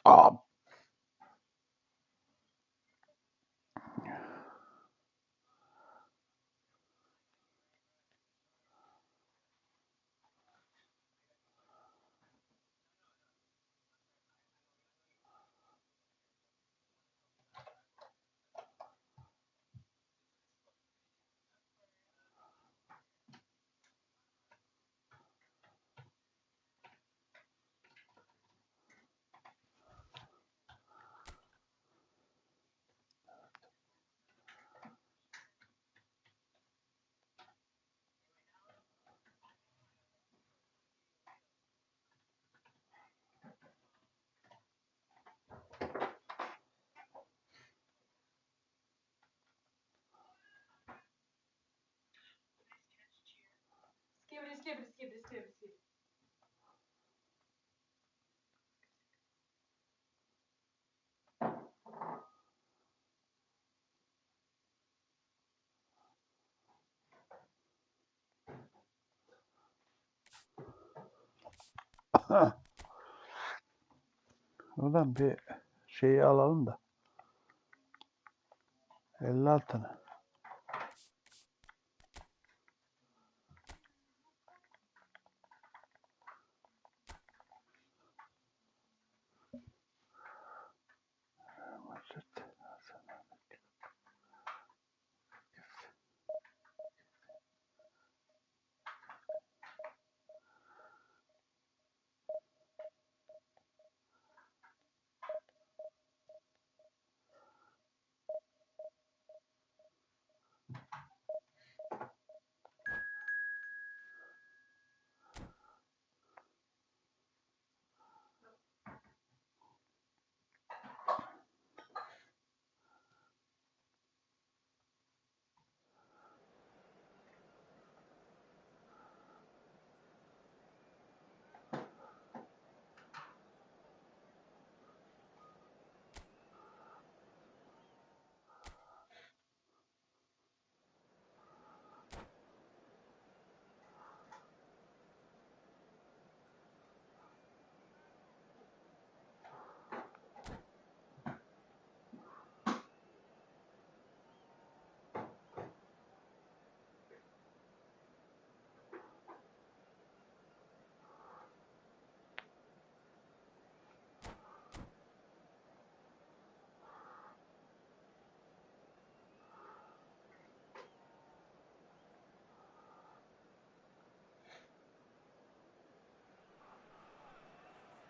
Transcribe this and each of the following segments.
Aa. Skip. Buradan bir şeyi alalım da. 56'ını.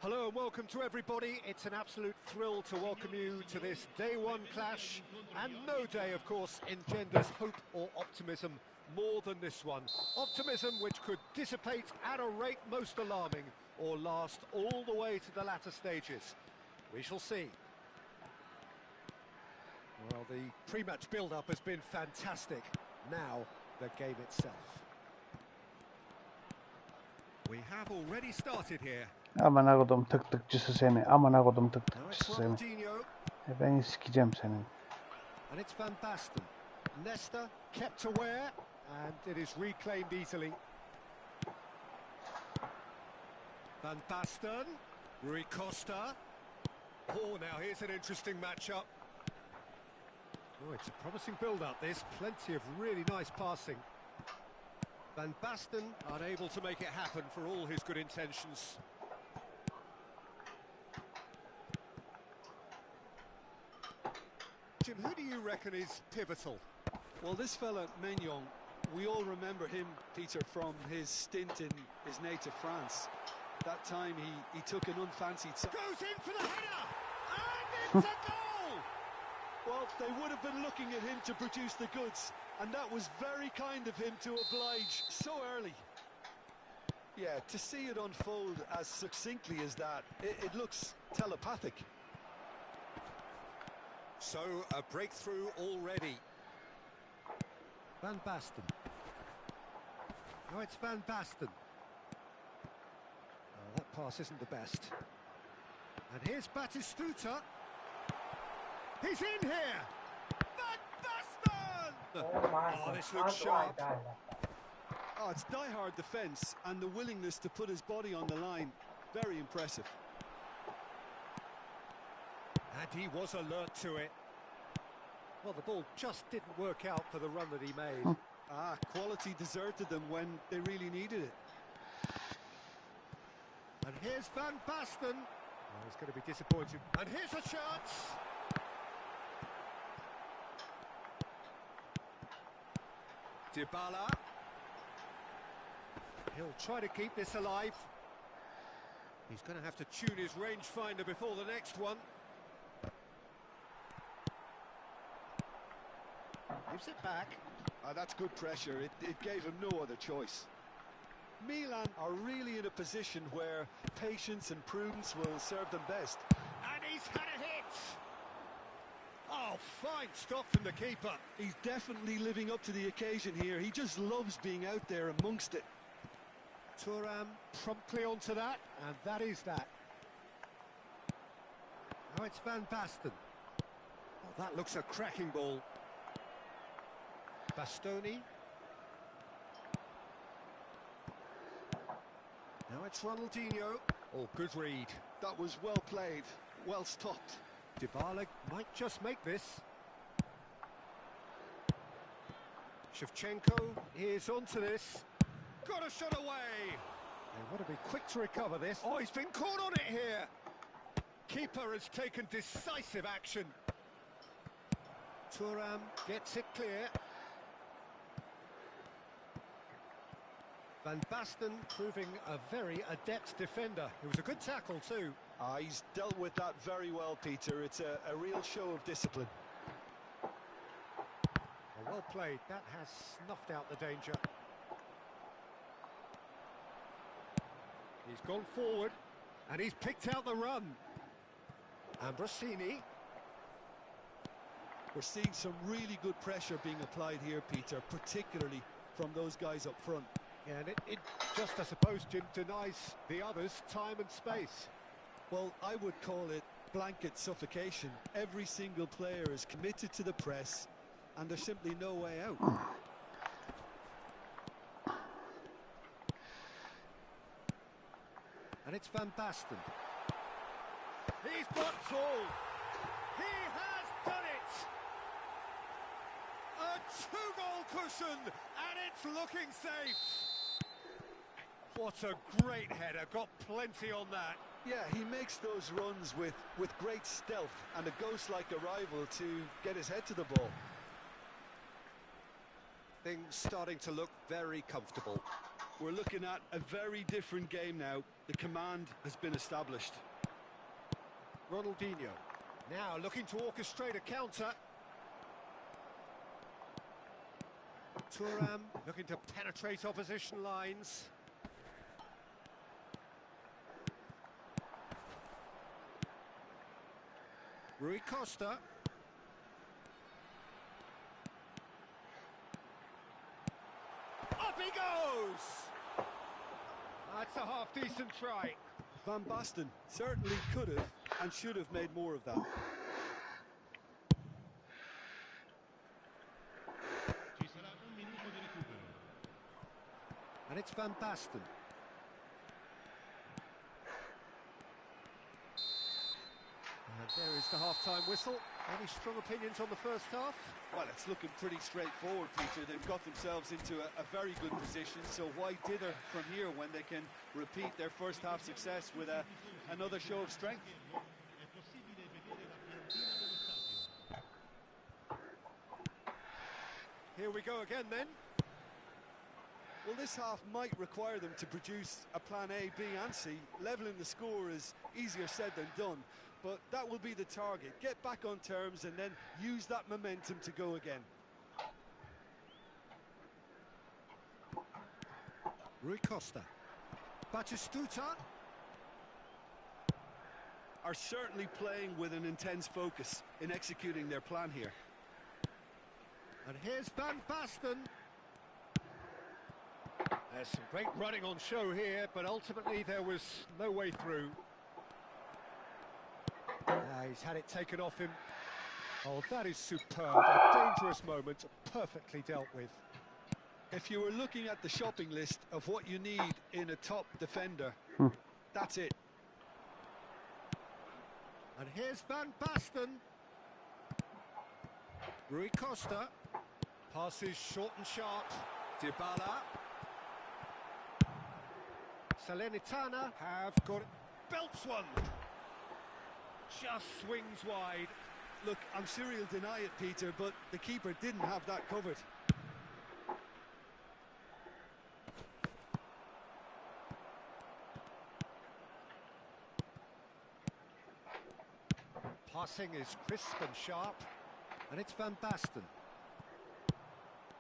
Hello and welcome to everybody. It's an absolute thrill to welcome you to this day one clash, and no day, of course, engenders hope or optimism more than this one. Optimism which could dissipate at a rate most alarming or last all the way to the latter stages. We shall see. Well, the pre-match build-up has been fantastic. Now, the game itself. We have already started here. Aman akodum tık tıkçısı seni. Aman akodum tık tıkçısı seni. Ben sikeceğim senin. And it's Van Basten. Nesta kept aware, and it is reclaimed easily. Van Basten, Rui Costa. Oh, now here's an interesting matchup. Oh, it's a promising build-up, this. Plenty of really nice passing. Van Basten unable to make it happen for all his good intentions. Jim, who do you reckon is pivotal? Well, this fella, Maignan, we all remember him, Peter, from his stint in his native France. That time he took an unfancied... Goes in for the header! And it's a goal! Well, they would have been looking at him to produce the goods, and that was very kind of him to oblige so early. Yeah, to see it unfold as succinctly as that, it looks telepathic. So, a breakthrough already. Van Basten. Now it's Van Basten. Oh, that pass isn't the best. And here's Batistuta. He's in here! Van Basten! Oh, this looks sharp. Oh, it's die-hard defence, and the willingness to put his body on the line. Very impressive. And he was alert to it. Well, the ball just didn't work out for the run that he made. Quality deserted them when they really needed it. And here's Van Basten. Oh, he's going to be disappointed. And here's a chance. Dybala. He'll try to keep this alive. He's going to have to tune his rangefinder before the next one. Gives it back. That's good pressure. It gave him no other choice. Milan are really in a position where patience and prudence will serve them best. And he's had a hit. Oh, fine stop from the keeper. He's definitely living up to the occasion here. He just loves being out there amongst it. Thuram promptly onto that, and that is that. Now it's Van Basten. Oh, that looks a cracking ball. Bastoni. Now it's Ronaldinho. Oh, good read. That was well played, well stopped. Dybala might just make this. Shevchenko is onto this. Got a shot away. They want to be quick to recover this. Oh, he's been caught on it here. Keeper has taken decisive action. Thuram gets it clear. Van Basten proving a very adept defender. It was a good tackle too. He's dealt with that very well, Peter. It's a real show of discipline. Well played. That has snuffed out the danger. He's gone forward and he's picked out the run. Ambrosini. We're seeing some really good pressure being applied here, Peter, particularly from those guys up front. Yeah, and it just, I suppose, Jim, denies the others time and space. Well, I would call it blanket suffocation. Every single player is committed to the press, and there's simply no way out. And it's Van Basten. He's blocked all. He has done it! A two-goal cushion, and it's looking safe. What a great header, got plenty on that. Yeah, he makes those runs with great stealth and a ghost-like arrival to get his head to the ball. Things starting to look very comfortable. We're looking at a very different game now. The command has been established. Ronaldinho now looking to orchestrate a counter. Thuram looking to penetrate opposition lines. Rui Costa. Up he goes! That's a half-decent try. Van Basten certainly could have and should have made more of that. And it's Van Basten. And there is the half-time whistle. Any strong opinions on the first half? Well, it's looking pretty straightforward, Peter. They've got themselves into a very good position, so why dither from here when they can repeat their first half success with another show of strength? Here we go again then. Well, this half might require them to produce a plan A, B and C. Levelling the score is easier said than done, but that will be the target. Get back on terms and then use that momentum to go again. Rui Costa. Batistuta. Are certainly playing with an intense focus in executing their plan here. And here's Van Basten. There's some great running on show here, but ultimately there was no way through. He's had it taken off him. Oh, that is superb. A dangerous moment, perfectly dealt with. If you were looking at the shopping list of what you need in a top defender, that's it. And here's Van Basten. Rui Costa. Passes short and sharp. Dybala. Salernitana have got it. Belts one. Just swings wide. Look, I'm sure he'll deny it, Peter, but the keeper didn't have that covered. Passing is crisp and sharp, and it's Van Basten.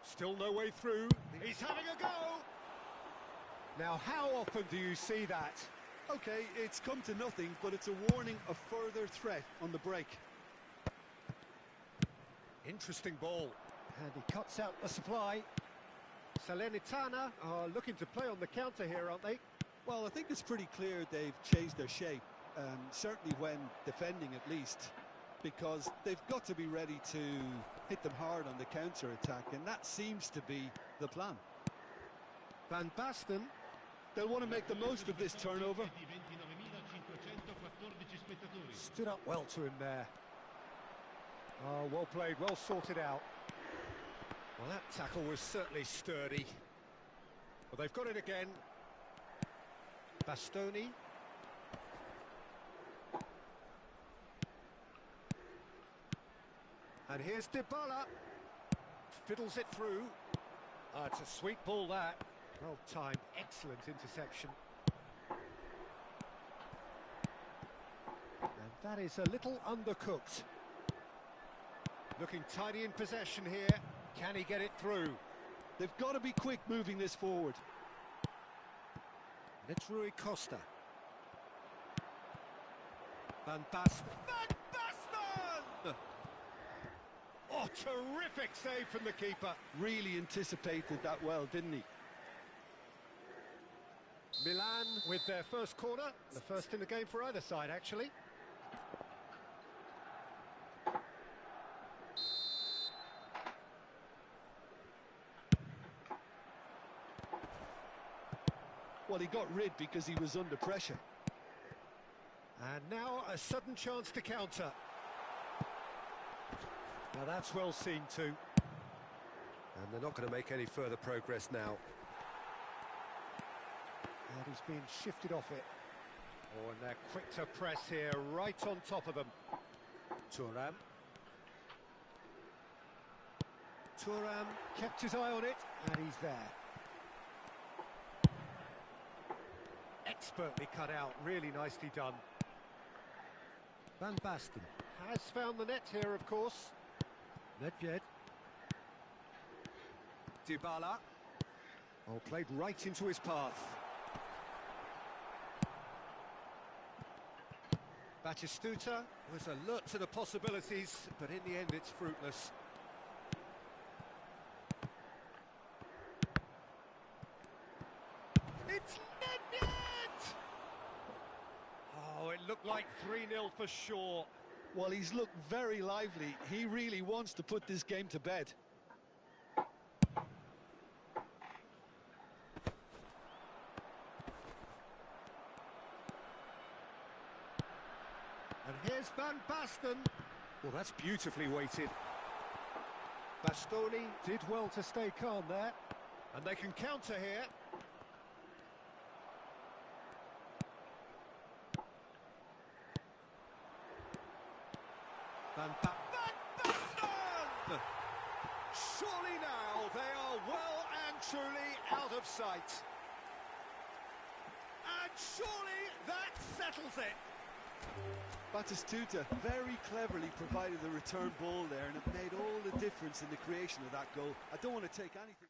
Still no way through. He's having a go! Now, how often do you see that? Okay, it's come to nothing, but it's a warning of further threat on the break. Interesting ball. And he cuts out the supply. Salernitana are looking to play on the counter here, aren't they? Well, I think it's pretty clear they've changed their shape, certainly when defending at least, because they've got to be ready to hit them hard on the counter-attack, and that seems to be the plan. Van Basten. They'll want to make the most of this turnover. Stood up well to him there. Oh, well played, well sorted out. Well, that tackle was certainly sturdy. Well, they've got it again. Bastoni. And here's Dybala. Fiddles it through. It's a sweet ball, that. Well timed, excellent interception. And that is a little undercooked. Looking tidy in possession here. Can he get it through? They've got to be quick moving this forward. And it's Rui Costa. Van Basten. Van Basten! Oh, terrific save from the keeper. Really anticipated that well, didn't he? Milan with their first corner. The first in the game for either side, actually. Well, he got rid because he was under pressure. And now a sudden chance to counter. Now that's well seen too. And they're not going to make any further progress now. And he's being shifted off it. Oh, and they're quick to press here, right on top of them. Thuram. Thuram kept his eye on it, and he's there. Expertly cut out, really nicely done. Van Basten has found the net here, of course. Nedved. Dybala. Oh, played right into his path. Batistuta was alert to the possibilities, but in the end it's fruitless. It's Nedved! Oh, it looked like 3-0 for sure. Well, he's looked very lively. He really wants to put this game to bed. And here's Van Basten. Well, that's beautifully weighted. Bastoni did well to stay calm there. And they can counter here. Van Basten! Surely now they are well and truly out of sight. And surely that settles it. Batistuta very cleverly provided the return ball there, and it made all the difference in the creation of that goal. I don't want to take anything.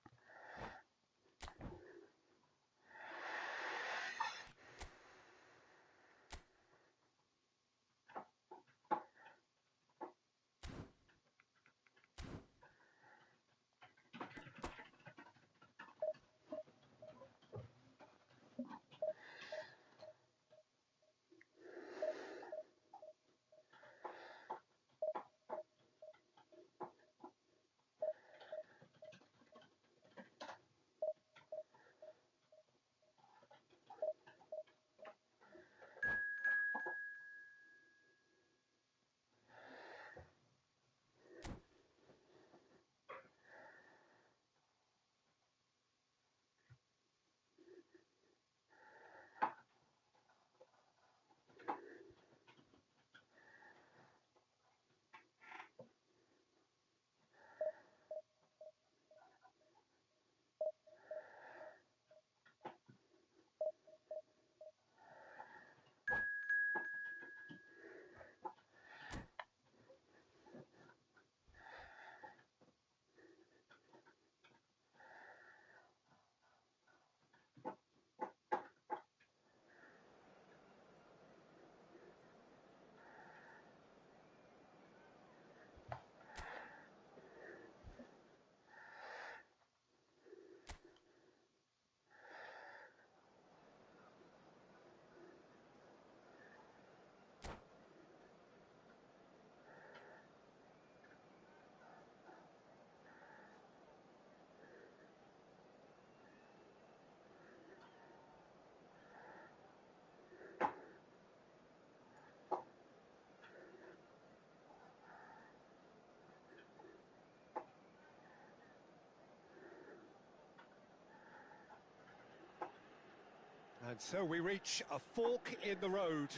And so we reach a fork in the road.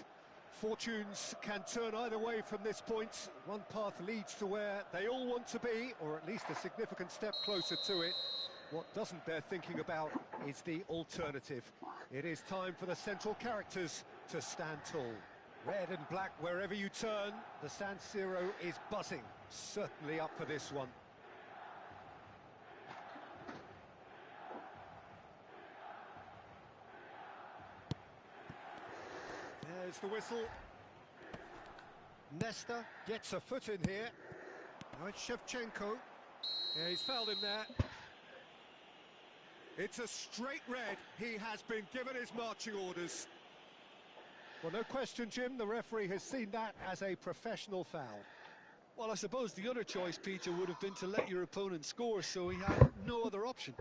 Fortunes can turn either way from this point. One path leads to where they all want to be, or at least a significant step closer to it. What doesn't bear thinking about is the alternative. It is time for the central characters to stand tall. Red and black wherever you turn, the San Siro is buzzing. Certainly up for this one. There's the whistle. Nesta gets a foot in here. Now it's Shevchenko. Yeah, he's fouled him there. It's a straight red. He has been given his marching orders. Well, no question, Jim, the referee has seen that as a professional foul. Well, I suppose the other choice, Peter, would have been to let your opponent score, so he had no other option.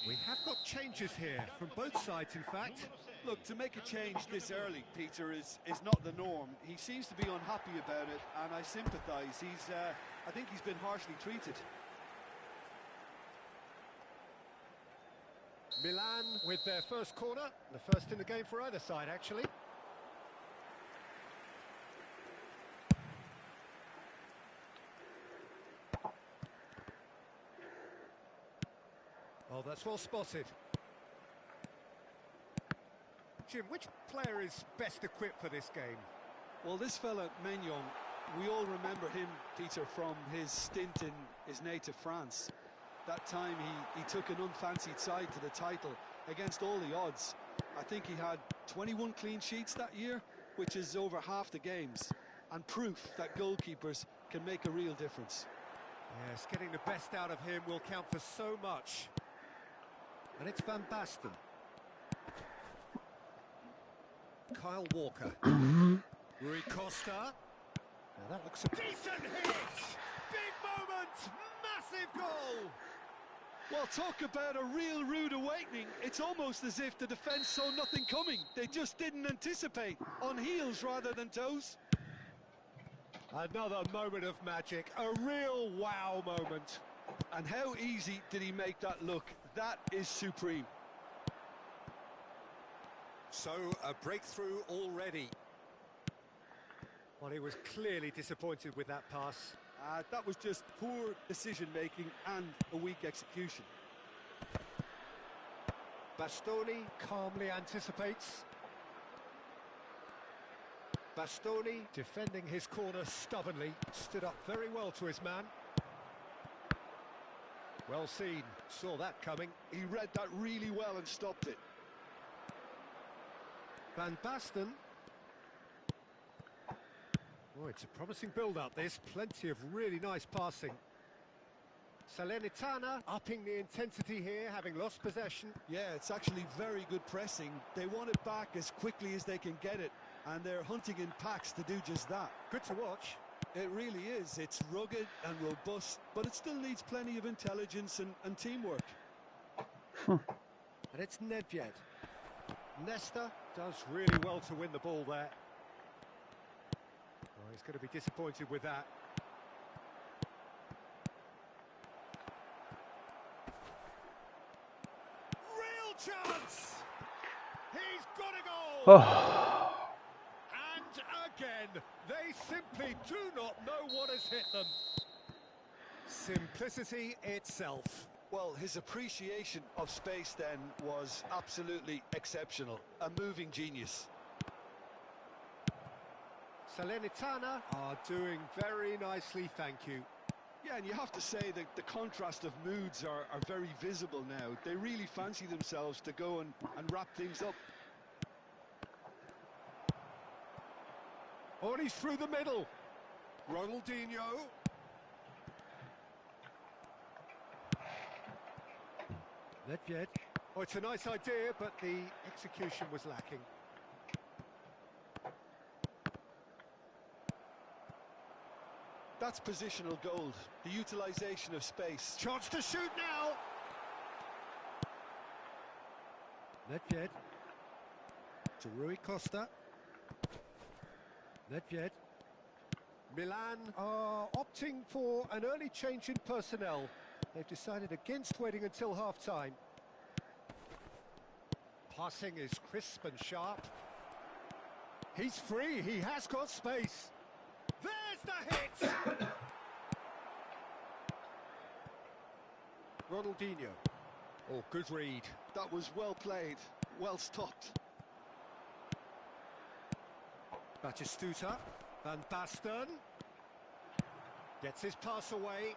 We have got changes here from both sides, in fact. Look, to make a change this early, Peter, is not the norm. He seems to be unhappy about it, and I sympathise. I think he's been harshly treated. Milan with their first corner, the first in the game for either side, actually. Oh, that's well spotted. Jim, which player is best equipped for this game? Well, this fella, Maignan, we all remember him, Peter, from his stint in his native France. That time he took an unfancied side to the title against all the odds. I think he had 21 clean sheets that year, which is over half the games, and proof that goalkeepers can make a real difference. Yes, getting the best out of him will count for so much. And it's Van Basten. Kyle Walker. Rui Costa. Now that looks a decent hit! Big moment! Massive goal! Well, talk about a real rude awakening. It's almost as if the defence saw nothing coming. They just didn't anticipate, on heels rather than toes. Another moment of magic, a real wow moment. And how easy did he make that look? That is supreme. So, a breakthrough already. Well, he was clearly disappointed with that pass. That was just poor decision-making and a weak execution. Bastoni calmly anticipates. Bastoni, defending his corner stubbornly, stood up very well to his man. Well seen, saw that coming. He read that really well and stopped it. Van Basten. Oh, it's a promising build-up, this. Plenty of really nice passing. Salernitana upping the intensity here, having lost possession. Yeah, it's actually very good pressing. They want it back as quickly as they can get it, and they're hunting in packs to do just that. Good to watch. It really is. It's rugged and robust, but it still needs plenty of intelligence and teamwork. And it's Nedved. Nesta does really well to win the ball there. he's going to be disappointed with that. Real chance! He's got a goal! Oh. And again, they simply do not know what has hit them. Simplicity itself. Well, his appreciation of space then was absolutely exceptional. A moving genius. Salernitana are doing very nicely, thank you. Yeah, and you have to say that the contrast of moods are very visible now. They really fancy themselves to go and wrap things up. Oh, and he's through the middle. Ronaldinho. Nedved. Oh, it's a nice idea, but the execution was lacking. That's positional gold, the utilisation of space. Chance to shoot now. Nedved. To Rui Costa. Nedved. Milan are opting for an early change in personnel. They've decided against waiting until half-time. Passing is crisp and sharp. He's free, he has got space. There's the hit! Ronaldinho. Oh, good read. That was well played, well stopped. Batistuta. Van Basten. Gets his pass away.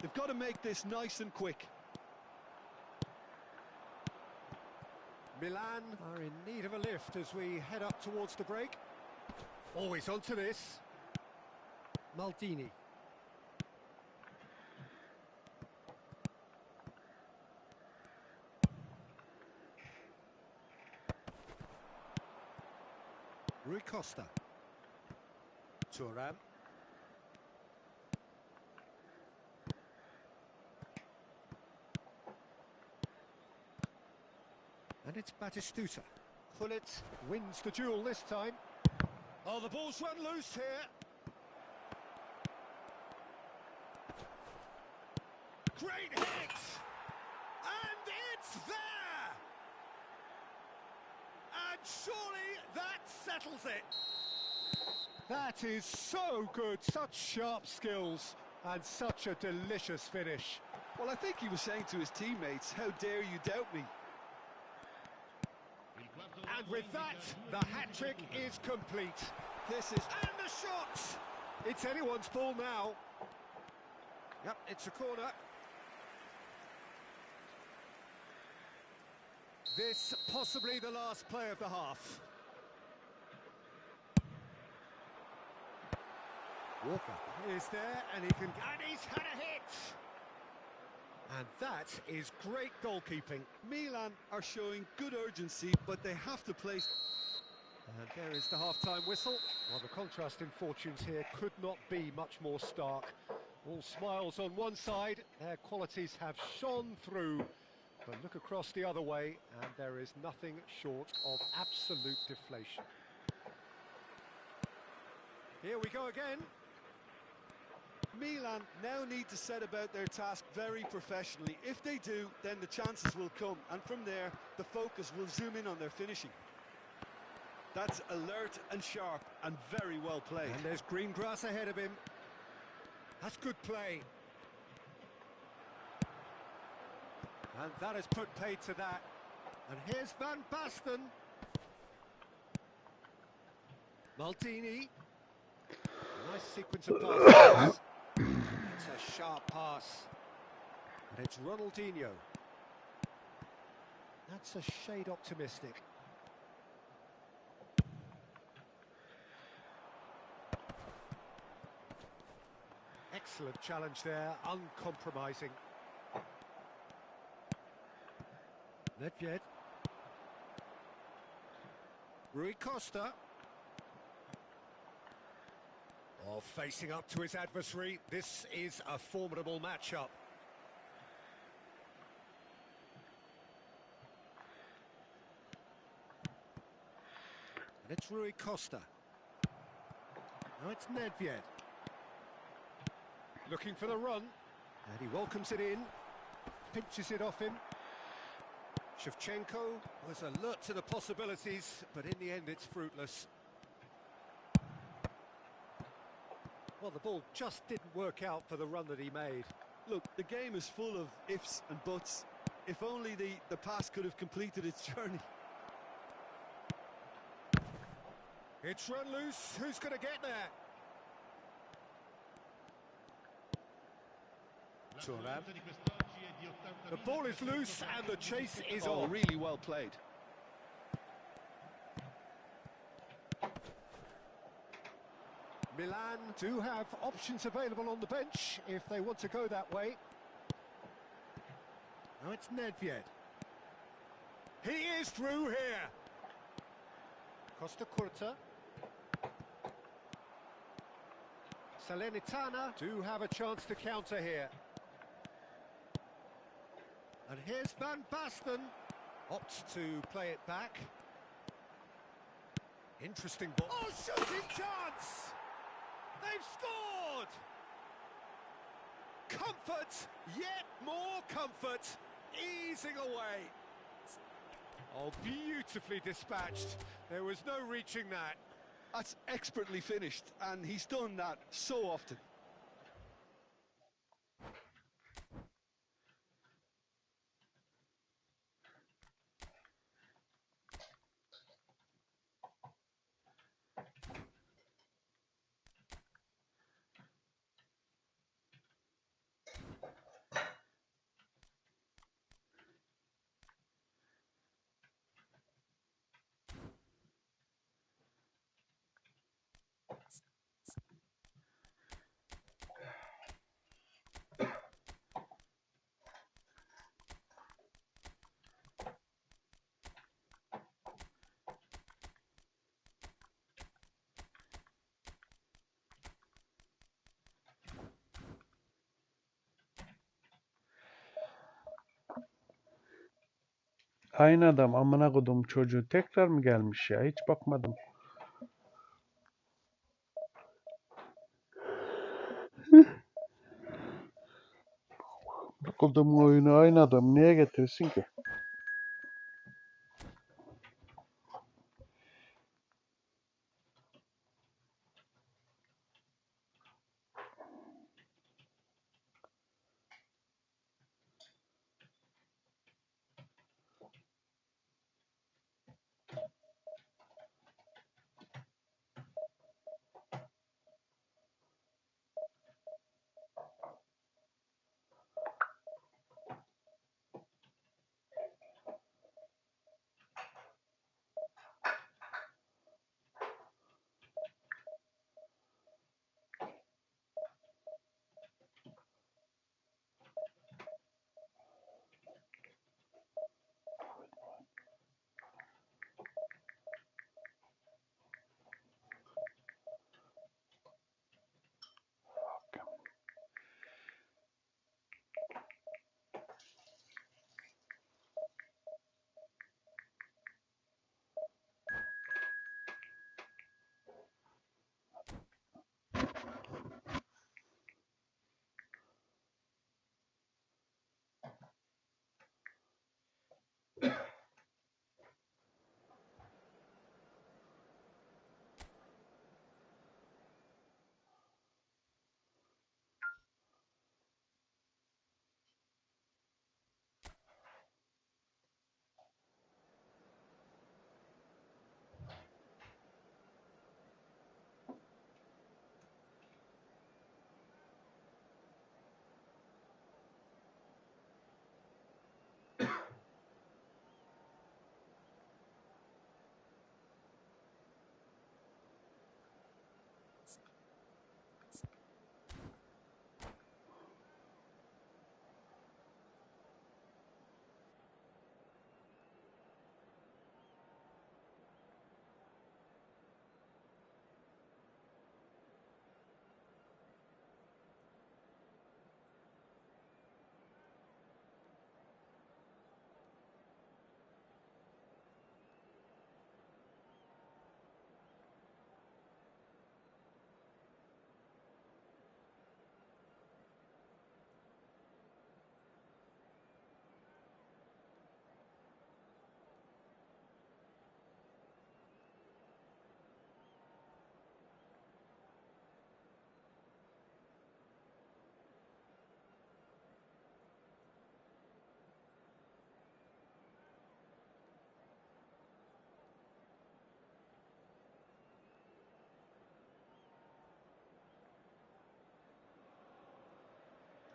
They've got to make this nice and quick. Milan are in need of a lift as we head up towards the break. Always onto this. Maldini. Rui Costa. Thuram. And it's Batistuta. Pullet wins the duel this time. Oh, the ball's run loose here. Great hit! And it's there! And surely that settles it. That is so good, such sharp skills, and such a delicious finish. Well, I think he was saying to his teammates, how dare you doubt me? And with that, the hat-trick is complete. This is... And the shot! It's anyone's ball now. Yep, it's a corner. This possibly the last play of the half. Walker is there, and he can... And he's had a hit! And that is great goalkeeping. Milan are showing good urgency, but they have to place... And there is the half-time whistle. Well, the contrast in fortunes here could not be much more stark. All smiles on one side, their qualities have shone through. But look across the other way, and there is nothing short of absolute deflation. Here we go again. Milan now need to set about their task very professionally. If they do, then the chances will come, and from there, the focus will zoom in on their finishing. That's alert and sharp, and very well played. And there's green grass ahead of him. That's good play. And that has put paid to that. And here's Van Basten. Maldini. Nice sequence of passes. It's a sharp pass. And it's Ronaldinho. That's a shade optimistic. Excellent challenge there, uncompromising. Nedved. Rui Costa. Oh, facing up to his adversary. This is a formidable matchup. And it's Rui Costa. Now it's Nedved. Looking for the run. And he welcomes it in. Pinches it off him. Shevchenko was alert to the possibilities, but in the end it's fruitless. Well, the ball just didn't work out for the run that he made. Look, the game is full of ifs and buts. If only the pass could have completed its journey. It's run loose. Who's going to get there? Thuram. The ball is loose and the chase is on. Really well played. Milan do have options available on the bench if they want to go that way. Now it's Nedved. He is through here. Costa Curta. Salernitana do have a chance to counter here. And here's Van Basten. Opts to play it back. Interesting ball. Oh, shooting chance! They've scored! Comfort, yet more comfort, easing away. Oh, beautifully dispatched. There was no reaching that. That's expertly finished, and he's done that so often. Aynı adam amına kodum çocuğu tekrar mı gelmiş ya? Hiç bakmadım. Kodumun oyunu aynı adam niye getirsin ki?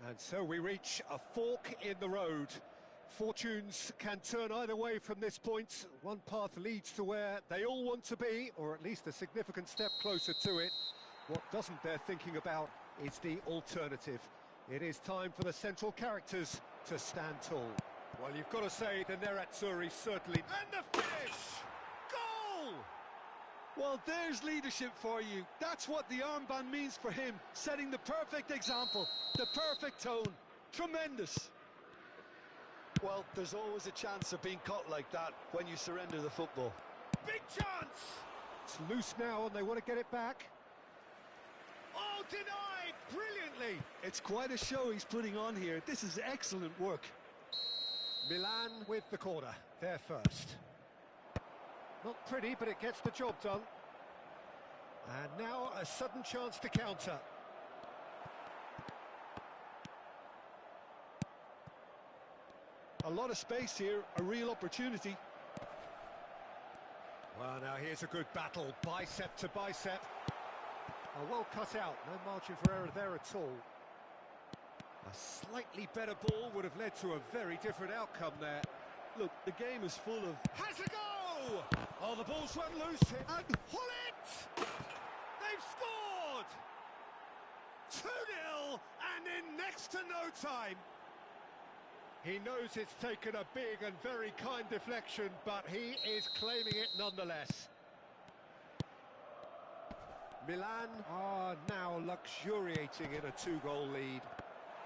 And so we reach a fork in the road. Fortunes can turn either way from this point. One path leads to where they all want to be, or at least a significant step closer to it. What doesn't they're thinking about is the alternative. It is time for the central characters to stand tall. Well, you've got to say the Nerazzurri certainly... And the finish! Goal! Well, there's leadership for you. That's what the armband means for him, setting the perfect example, the perfect tone. Tremendous. Well, there's always a chance of being caught like that when you surrender the football. Big chance! It's loose now and they want to get it back. Oh, denied! Brilliantly! It's quite a show he's putting on here. This is excellent work. Milan with the corner, they're first. Not pretty, but it gets the job done. And now a sudden chance to counter. A lot of space here, a real opportunity. Well, now here's a good battle, bicep to bicep. Oh, well cut out, no margin for error there at all. A slightly better ball would have led to a very different outcome there. Look, the game is full of... Has a go! Oh, the ball's run loose, and Hullet! They've scored! 2-0, and in next to no time. He knows it's taken a big and very kind deflection, but he is claiming it nonetheless. Milan are now luxuriating in a 2-goal lead.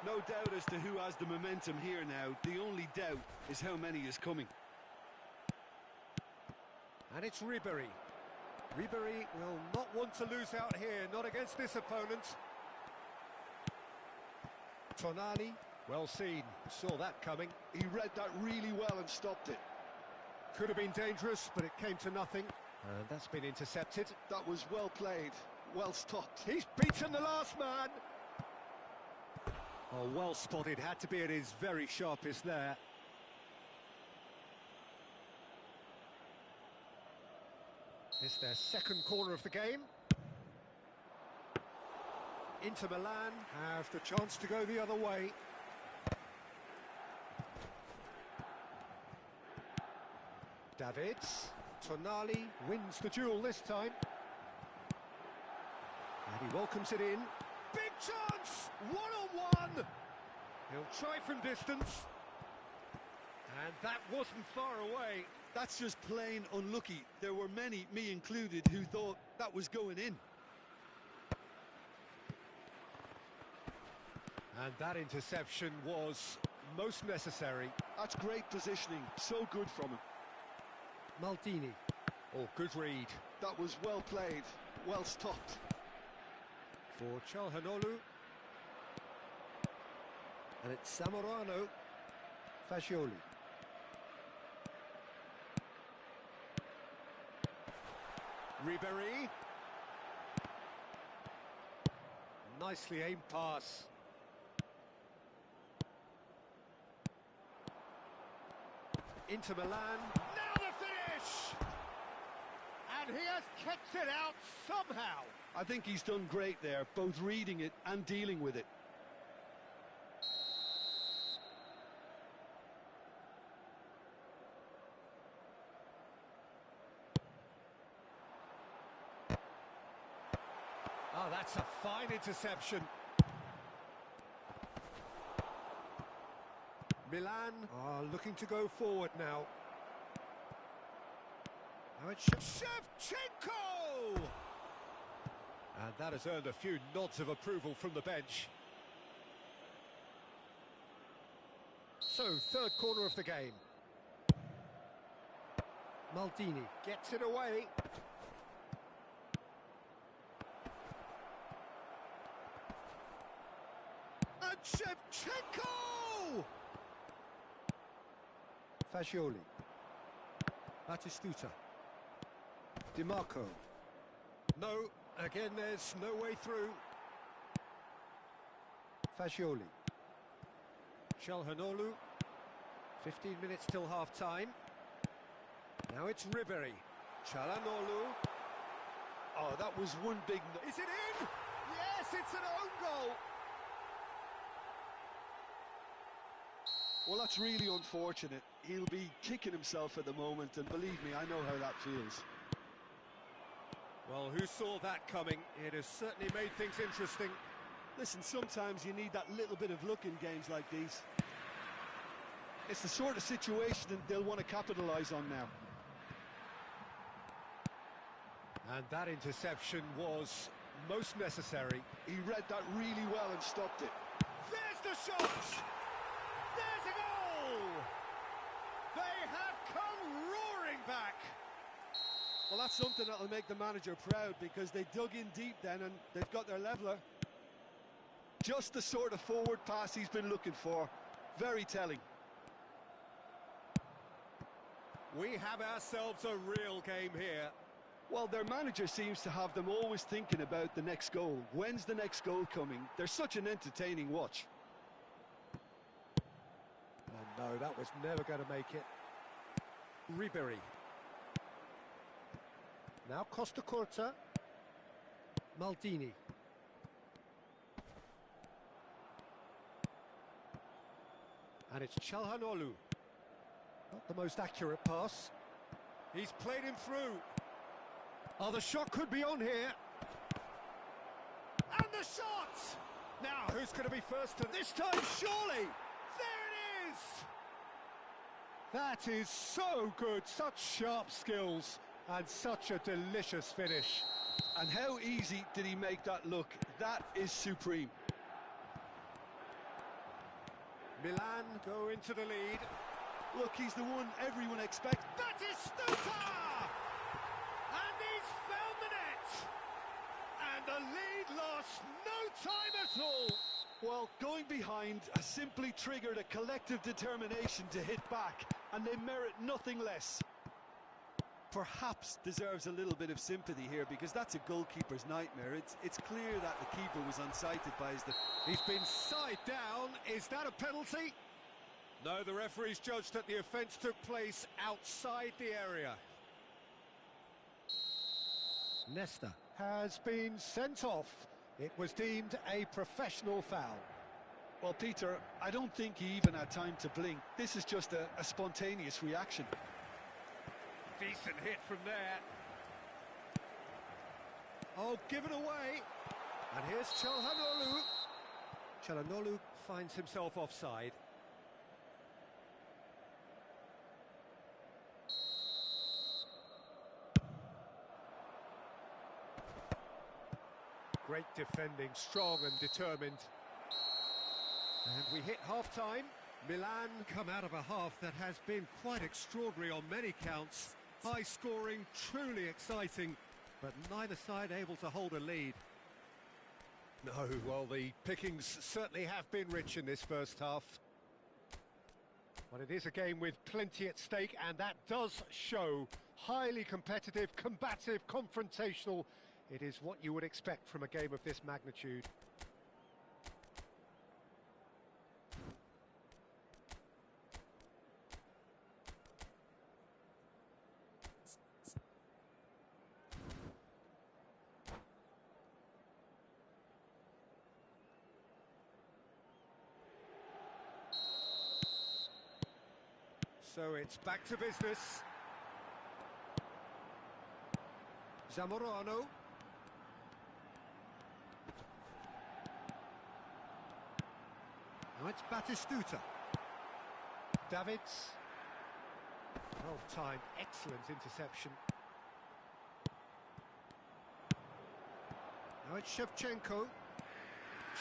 No doubt as to who has the momentum here now. The only doubt is how many is coming. And it's Ribery. Ribery will not want to lose out here, not against this opponent. Tonali, well seen, saw that coming. He read that really well and stopped it. Could have been dangerous, but it came to nothing. And that's been intercepted. That was well played, well stopped. He's beaten the last man. Oh, well spotted, had to be at his very sharpest there. It's their second corner of the game. Inter Milan have the chance to go the other way. Davids, Tonali wins the duel this time. And he welcomes it in. Big chance! One-on-one! He'll try from distance. And that wasn't far away. That's just plain unlucky. There were many, me included, who thought that was going in. And that interception was most necessary. That's great positioning, so good from him. Maldini. Oh, good read. That was well played, well stopped. For Calhanoglu. And it's Zamorano. Fagioli. Ribery. Nicely aimed pass. Inter Milan. Now the finish! And he has kept it out somehow. I think he's done great there, both reading it and dealing with it. Oh, that's a fine interception. Milan are looking to go forward now. Now it's Shevchenko! And that has earned a few nods of approval from the bench. So, third corner of the game. Maldini gets it away. And Shevchenko! Fagioli. Batistuta. Di Marco. No, again there's no way through. Fagioli. Calhanoglu. 15 minutes till half-time. Now it's Ribery. Calhanoglu. Oh, that was one big... Is it in? Yes, it's an own goal. Well, that's really unfortunate. He'll be kicking himself at the moment, and believe me, I know how that feels. Well, who saw that coming? It has certainly made things interesting. Listen, sometimes you need that little bit of luck in games like these. It's the sort of situation that they'll want to capitalise on now. And that interception was most necessary. He read that really well and stopped it. There's the shot! There's a goal! They have come roaring back! Well, that's something that'll make the manager proud, because they dug in deep then and they've got their leveller. Just the sort of forward pass he's been looking for. Very telling. We have ourselves a real game here. Well, their manager seems to have them always thinking about the next goal. When's the next goal coming? They're such an entertaining watch. And no, that was never going to make it. Ribery. Now Costa Curta. Maldini. And it's Çalhanoğlu. Not the most accurate pass. He's played him through. Oh, the shot could be on here. And the shot! Now, who's going to be first to this time? Surely! There it is! That is so good. Such sharp skills and such a delicious finish. And how easy did he make that look? That is supreme. Milan go into the lead. Look, he's the one everyone expects. That is Stuta! And he's found the net! And the lead lost no time at all! Well, going behind has simply triggered a collective determination to hit back, and they merit nothing less. Perhaps deserves a little bit of sympathy here, because that's a goalkeeper's nightmare. It's clear that the keeper was unsighted by his... He's been side down. Is that a penalty? No, the referee's judged that the offence took place outside the area. Nesta has been sent off. It was deemed a professional foul. Well, Peter, I don't think he even had time to blink. This is just a spontaneous reaction. Decent hit from there. Oh, given away. And here's Çalhanoğlu. Çalhanoğlu finds himself offside. Great defending, strong and determined. And we hit half-time. Milan come out of a half that has been quite extraordinary on many counts. High scoring, truly exciting, but neither side able to hold a lead. No, well, the pickings certainly have been rich in this first half. But it is a game with plenty at stake, and that does show highly competitive, combative, confrontational. It is what you would expect from a game of this magnitude. So it's back to business. Zamorano. Now it's Batistuta. Davids. Well timed, excellent interception. Now it's Shevchenko.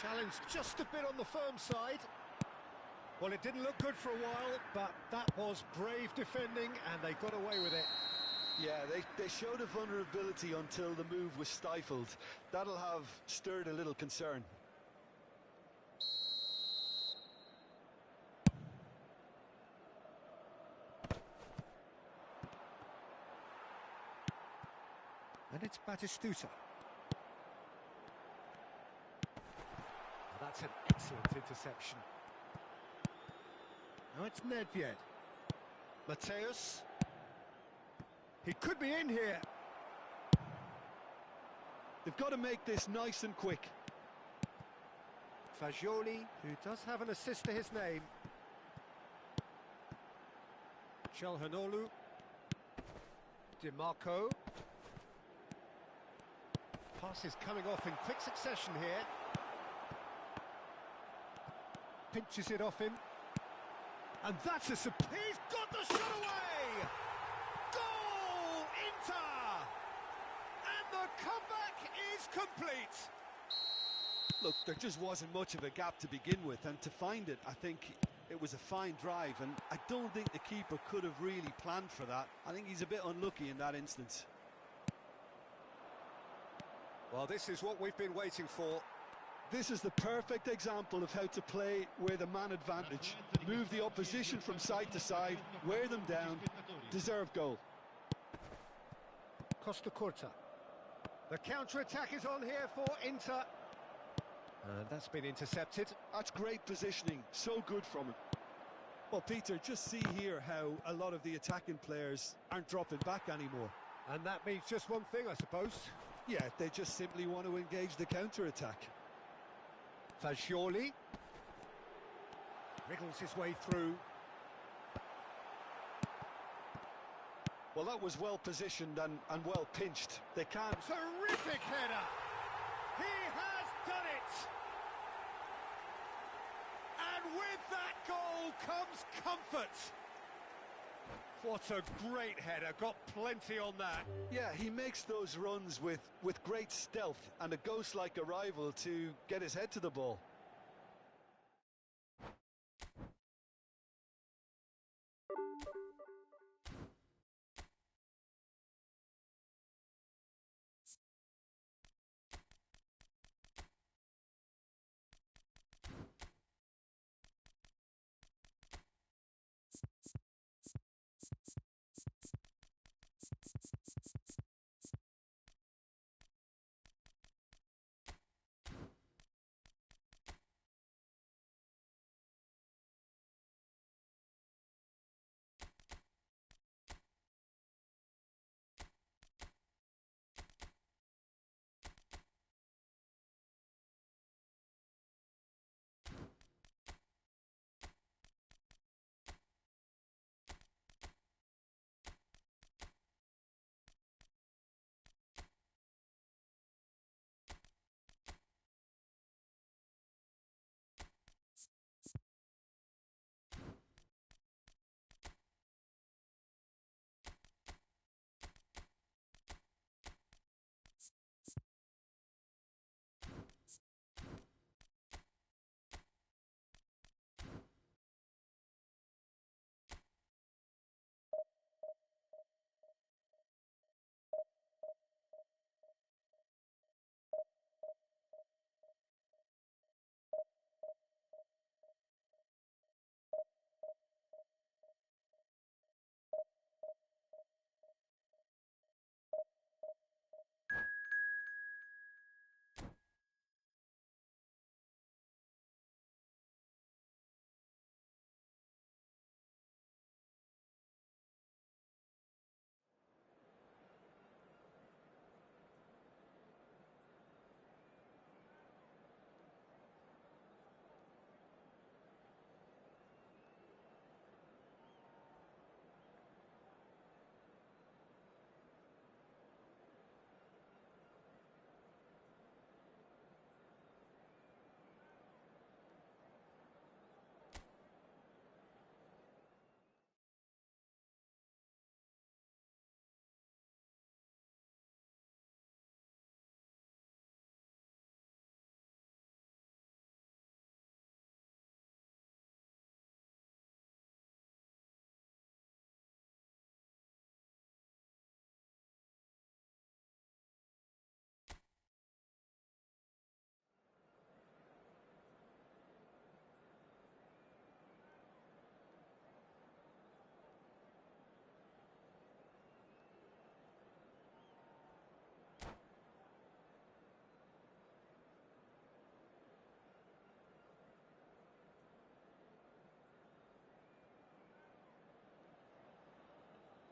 Challenge just a bit on the firm side. Well, it didn't look good for a while, but that was brave defending, and they got away with it. Yeah, they showed a vulnerability until the move was stifled. That'll have stirred a little concern. And it's Batistuta. That's an excellent interception. Now it's Nedved. Mateus. He could be in here. They've got to make this nice and quick. Fagioli, who does have an assist to his name. Chelhanoglu. DiMarco. Passes coming off in quick succession here. Pinches it off him. And that's a super... He's got the shot away! Goal! Inter! And the comeback is complete. Look, there just wasn't much of a gap to begin with, and to find it, I think it was a fine drive, and I don't think the keeper could have really planned for that. I think he's a bit unlucky in that instance. Well, this is what we've been waiting for. This is the perfect example of how to play with a man advantage. Move the opposition from side to side, wear them down, deserve goal. Costa Curta. The counter-attack is on here for Inter. And that's been intercepted. That's great positioning, so good from him. Well, Peter, just see here how a lot of the attacking players aren't dropping back anymore. And that means just one thing, I suppose. Yeah, they just simply want to engage the counter-attack. Fagioli wriggles his way through. Well, that was well positioned and well pinched. They can't... Terrific header! He has done it! And with that goal comes comfort. What a great header, got plenty on that. Yeah, he makes those runs with great stealth and a ghost-like arrival to get his head to the ball.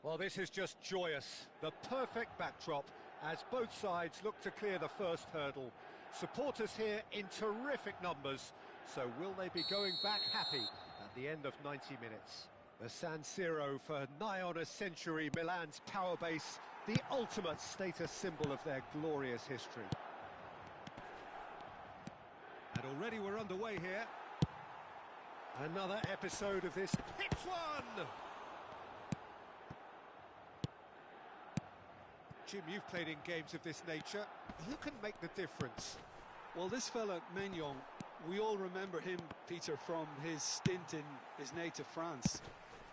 Well, this is just joyous. The perfect backdrop as both sides look to clear the first hurdle. Supporters here in terrific numbers. So will they be going back happy at the end of 90 minutes? The San Siro for nigh on a century, Milan's power base, the ultimate status symbol of their glorious history. And already we're underway here. Another episode of this hits one! Jim, you've played in games of this nature. Who can make the difference? Well, this fella, Maignan, we all remember him, Peter, from his stint in his native France.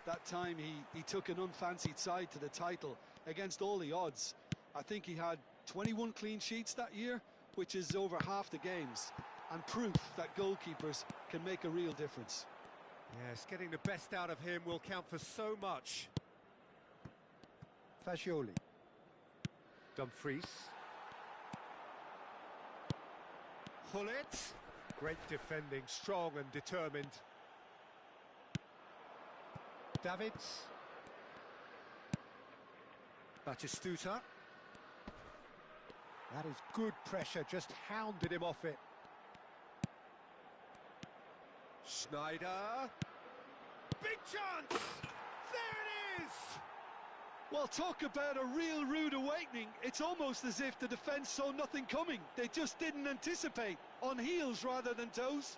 That time he took an unfancied side to the title against all the odds. I think he had 21 clean sheets that year, which is over half the games, and proof that goalkeepers can make a real difference. Yes, getting the best out of him will count for so much. Fagioli. Dumfries. Hullet. Great defending, strong and determined. Davids. Batistuta. That is good pressure, just hounded him off it. Schneider. Big chance! There it is! Well, talk about a real rude awakening. It's almost as if the defence saw nothing coming. They just didn't anticipate, on heels rather than toes.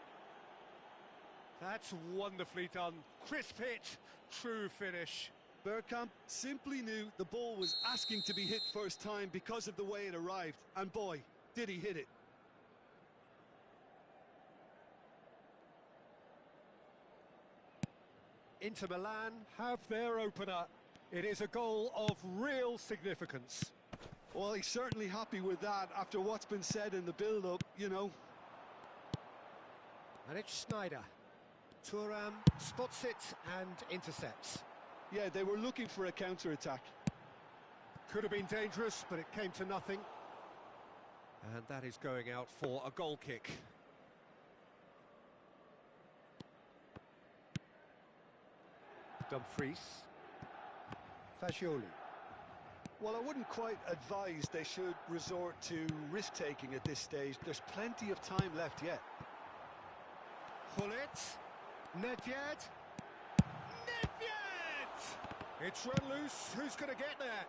That's wonderfully done. Crisp hit, true finish. Bergkamp simply knew the ball was asking to be hit first time because of the way it arrived. And boy, did he hit it. Inter Milan have their opener. It is a goal of real significance. Well, he's certainly happy with that after what's been said in the build-up, you know. And it's Schneider. Thuram spots it and intercepts. Yeah, they were looking for a counter-attack. Could have been dangerous, but it came to nothing. And that is going out for a goal kick. Dumfries. Fagioli. Well, I wouldn't quite advise they should resort to risk-taking at this stage. There's plenty of time left yet. Hullet. Nedved. Nedved! It's run loose. Who's going to get there?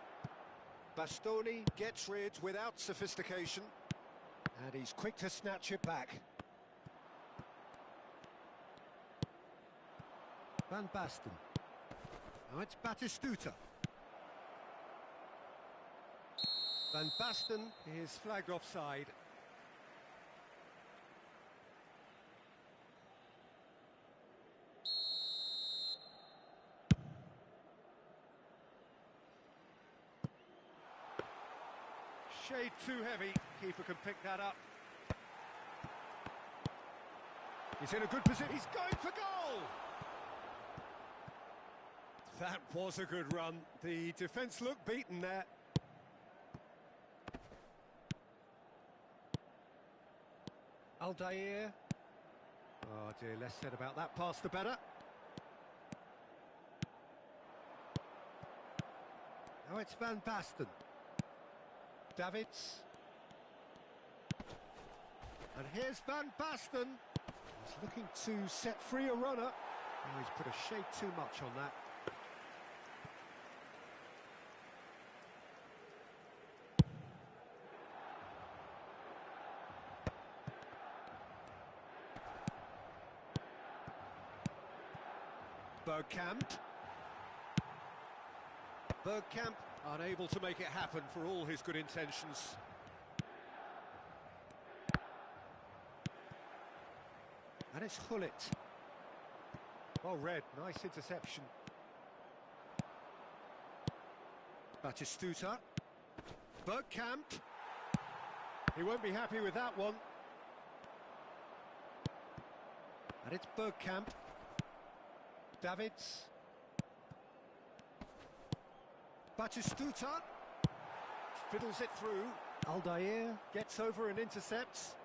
Bastoni gets rid without sophistication. And he's quick to snatch it back. Van Basten. Now it's Batistuta. Van Basten is flagged offside. Shade too heavy. Keeper can pick that up. He's in a good position. He's going for goal! That was a good run. The defence looked beaten there. Aldair. Oh dear, less said about that pass the better. Now it's Van Basten. Davids. And here's Van Basten. He's looking to set free a runner. Oh, he's put a shade too much on that. Bergkamp unable to make it happen for all his good intentions. And it's Hullet. Well read, nice interception. Batistuta. Bergkamp. He won't be happy with that one. And it's Bergkamp. Davids. Batistuta fiddles it through. Aldair gets over and intercepts.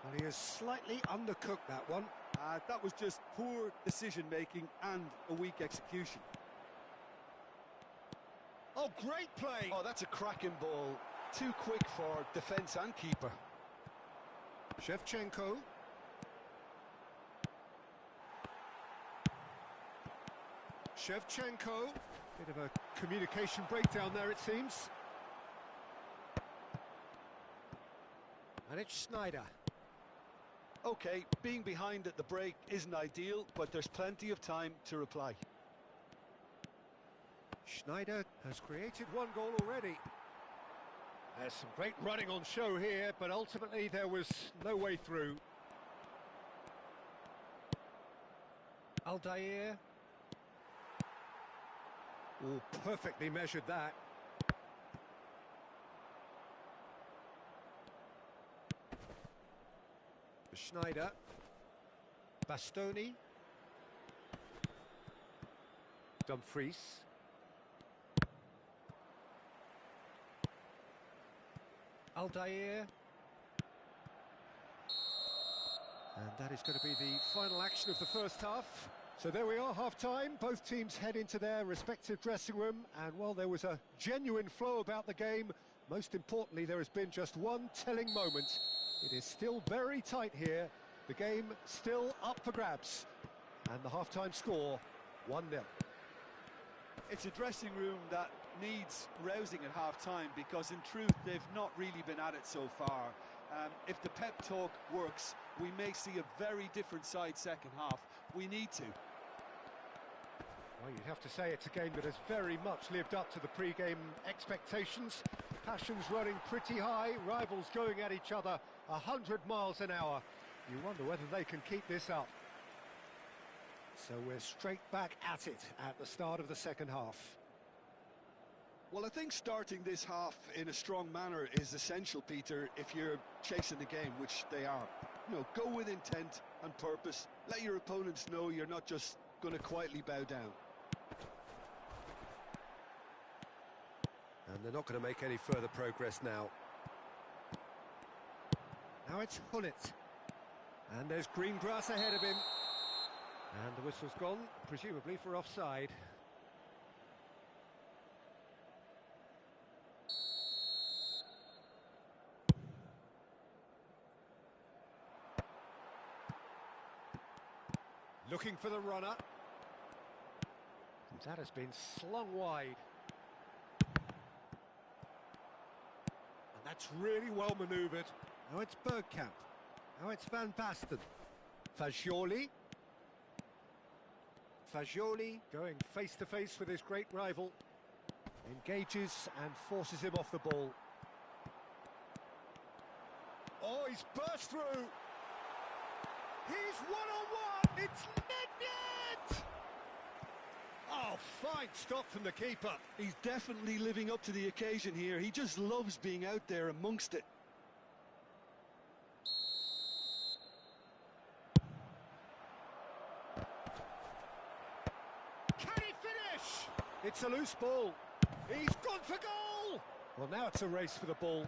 Well, he has slightly undercooked that one. That was just poor decision-making and a weak execution. Oh, great play! Oh, that's a cracking ball. Too quick for defence and keeper. Shevchenko. Shevchenko. Bit of a communication breakdown there, it seems. And it's Sneijder. Okay, being behind at the break isn't ideal, but there's plenty of time to reply. Sneijder has created one goal already. There's some great running on show here, but ultimately there was no way through. Aldair. Oh, perfectly measured that. Sneijder. Bastoni. Dumfries. Aldair. And that is going to be the final action of the first half. So there we are, half-time. Both teams head into their respective dressing room. And while there was a genuine flow about the game, most importantly, there has been just one telling moment. It is still very tight here. The game still up for grabs. And the half-time score, 1-0. It's a dressing room that needs rousing at half-time because, in truth, they've not really been at it so far. If the pep talk works, we may see a very different side second half. We need to. Well, you'd have to say it's a game that has very much lived up to the pre-game expectations. Passions running pretty high, rivals going at each other 100 miles an hour. You wonder whether they can keep this up. So we're straight back at it at the start of the second half. Well, I think starting this half in a strong manner is essential, Peter, if you're chasing the game, which they are. You know, go with intent and purpose. Let your opponents know you're not just going to quietly bow down. And they're not going to make any further progress now. Now it's Hullet. And there's green grass ahead of him. And the whistle's gone, presumably for offside. Looking for the runner. That has been slung wide. And that's really well manoeuvred. Now it's Bergkamp. Now it's Van Basten. Fagioli. Fagioli going face to face with his great rival. Engages and forces him off the ball. Oh, he's burst through. He's one-on-one. It's Nedved! Oh, fine stop from the keeper. He's definitely living up to the occasion here. He just loves being out there amongst it. Can he finish? It's a loose ball. He's gone for goal. Well, now it's a race for the ball.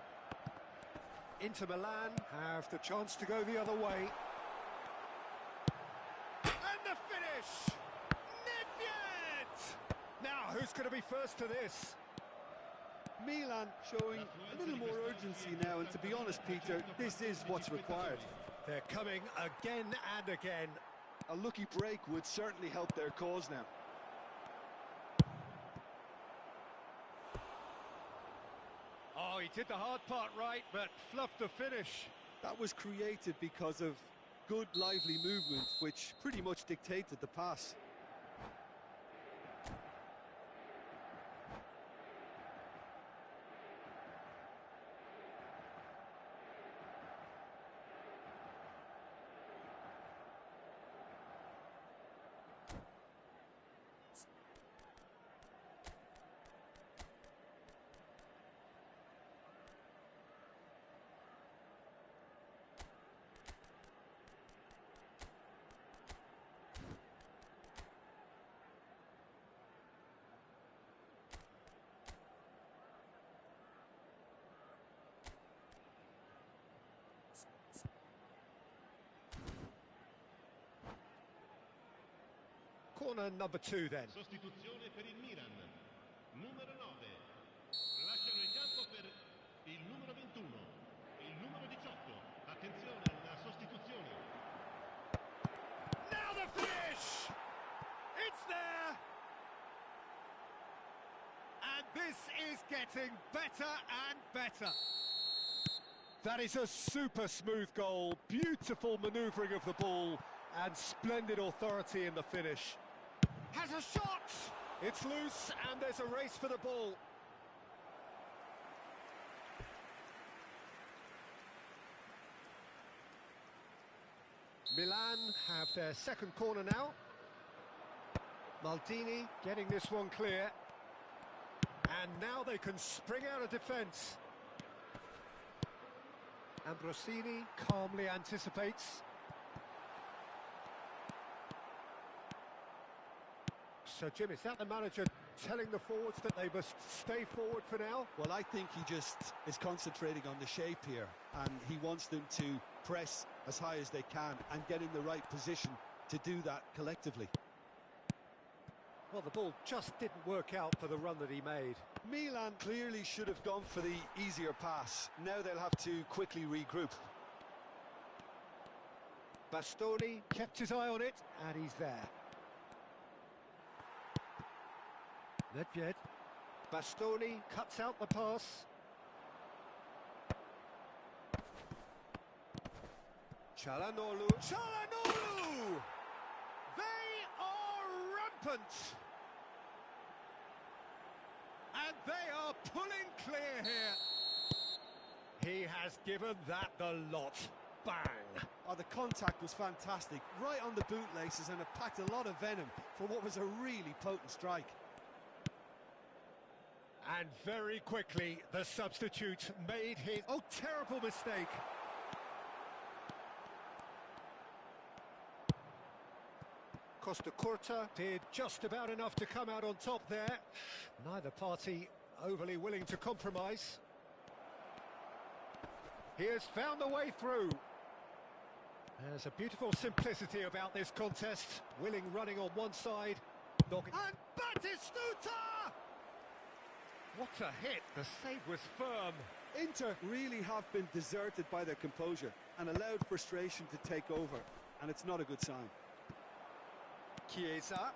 Inter Milan have the chance to go the other way. And the finish! Nedved! Now, who's going to be first to this? Milan showing a little more urgency now, and to be honest, Peter, this is what's required. They're coming again and again. A lucky break would certainly help their cause now. Oh, he did the hard part right, but fluffed the finish. That was created because of good, lively movement, which pretty much dictated the pass. Corner number 2 then. Sostituzione per il Milan. Numero 9. Lasciano il campo per il numero 21 e il numero 18. Attenzione alla sostituzione. Now the finish! It's there! This is getting better and better. That is a super smooth goal, beautiful manoeuvring of the ball, and splendid authority in the finish. Has a shot! It's loose, and there's a race for the ball. Milan have their second corner now. Maldini getting this one clear. And now they can spring out of defence. Ambrosini calmly anticipates. So, Jim, is that the manager telling the forwards that they must stay forward for now? Well, I think he just is concentrating on the shape here, and he wants them to press as high as they can and get in the right position to do that collectively. Well, the ball just didn't work out for the run that he made. Milan clearly should have gone for the easier pass. Now they'll have to quickly regroup. Bastoni kept his eye on it, and he's there. Nedved. Bastoni cuts out the pass. Çalhanoğlu. Çalhanoğlu! They are rampant! And they are pulling clear here. He has given that the lot. Bang! Oh, the contact was fantastic. Right on the bootlaces, and it packed a lot of venom for what was a really potent strike. And very quickly, the substitute made his... Oh, terrible mistake! Costa Curta did just about enough to come out on top there. Neither party overly willing to compromise. He has found a way through. There's a beautiful simplicity about this contest. Willing running on one side. And Batistuta! What a hit! The save was firm. Inter really have been deserted by their composure and allowed frustration to take over, and it's not a good sign. Chiesa.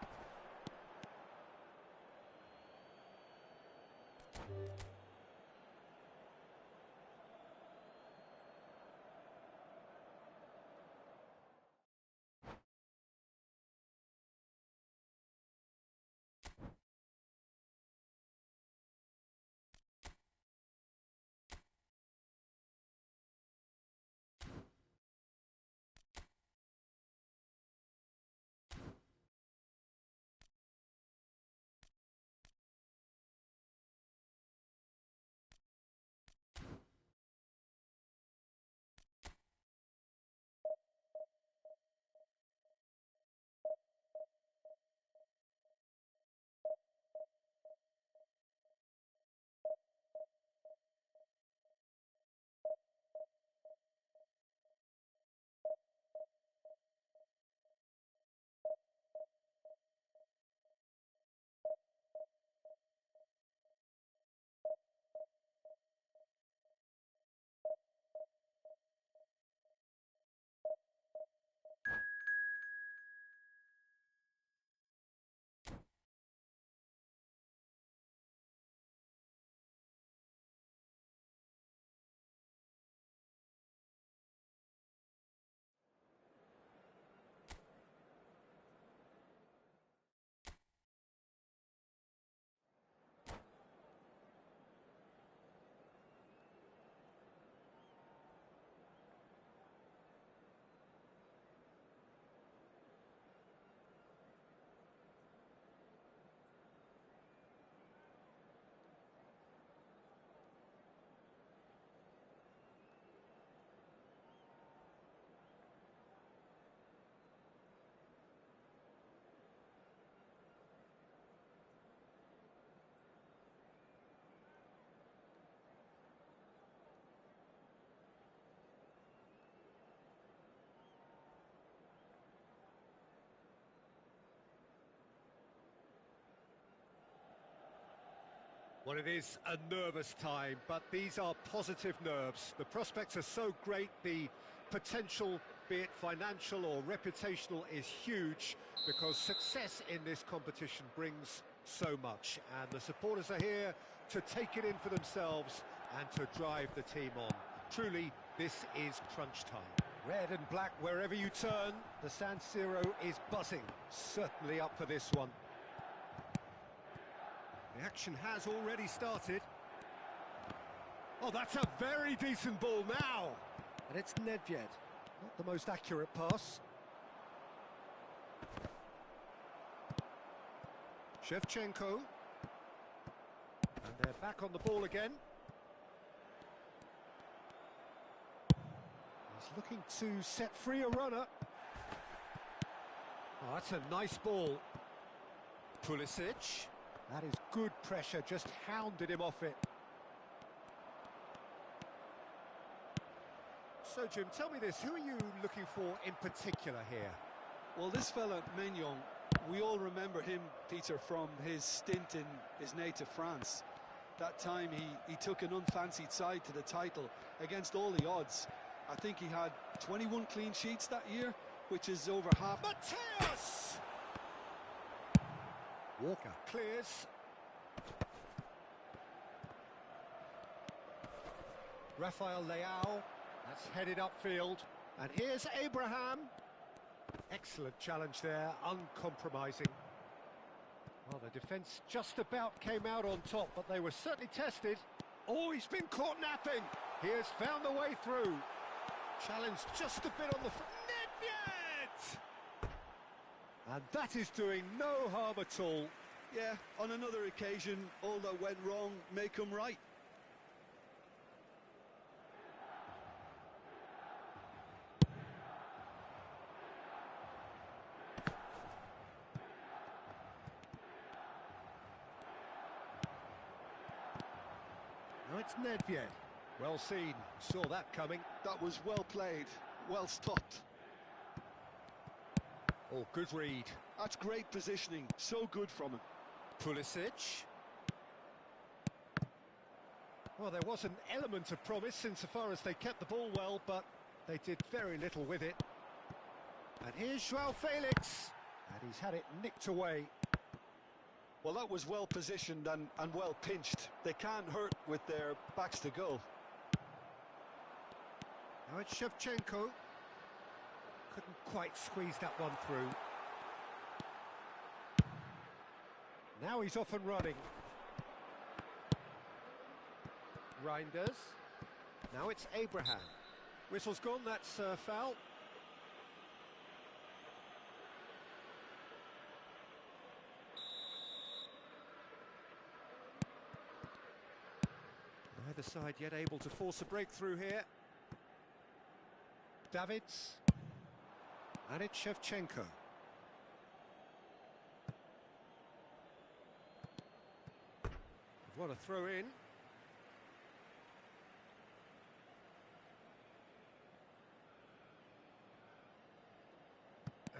Well, it is a nervous time, but these are positive nerves. The prospects are so great, the potential, be it financial or reputational, is huge, because success in this competition brings so much. And the supporters are here to take it in for themselves and to drive the team on. Truly, this is crunch time. Red and black wherever you turn, the San Siro is buzzing. Certainly up for this one. The action has already started. Oh, that's a very decent ball now. And it's Nedved. Not the most accurate pass. Shevchenko. And they're back on the ball again. He's looking to set free a runner. Oh, that's a nice ball. Pulisic. That is good pressure, just hounded him off it. So, Jim, tell me this, who are you looking for in particular here? Well, this fella, Maignan, we all remember him, Peter, from his stint in his native France. That time he took an unfancied side to the title against all the odds. I think he had 21 clean sheets that year, which is over half. Mateus! Walker clears. Rafael Leao, that's headed upfield. And here's Abraham. Excellent challenge there, uncompromising. Well, the defence just about came out on top, but they were certainly tested. Oh, he's been caught napping. He has found the way through. Challenge just a bit on the front. Nedved! And that is doing no harm at all. Yeah, on another occasion, all that went wrong may come right. Now it's Nedved. Well seen, saw that coming. That was well played, well stopped. Oh, good read. That's great positioning, so good from him. Pulisic. Well, there was an element of promise insofar as they kept the ball well, but they did very little with it. And here's João Felix. And he's had it nicked away. Well, that was well positioned and well pinched. They can't hurt with their backs to goal. Now it's Shevchenko. Couldn't quite squeeze that one through. Now he's off and running. Reinders. Now it's Abraham. Whistle's gone, that's foul. Neither side yet able to force a breakthrough here. Davids. And it's Shevchenko. What a throw in.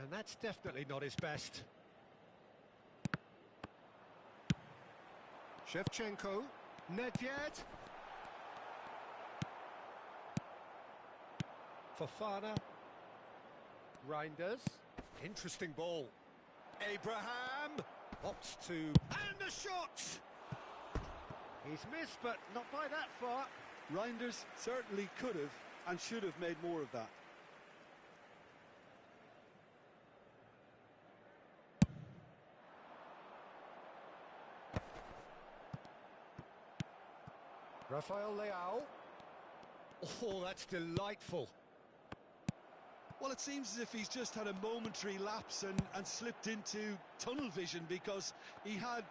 And that's definitely not his best. Shevchenko. Nedved. Fofana. Reinders. Interesting ball. Abraham opts to... And a shot! He's missed, but not by that far. Reinders certainly could have and should have made more of that. Rafael Leao. Oh, that's delightful. Well, it seems as if he's just had a momentary lapse and slipped into tunnel vision because he had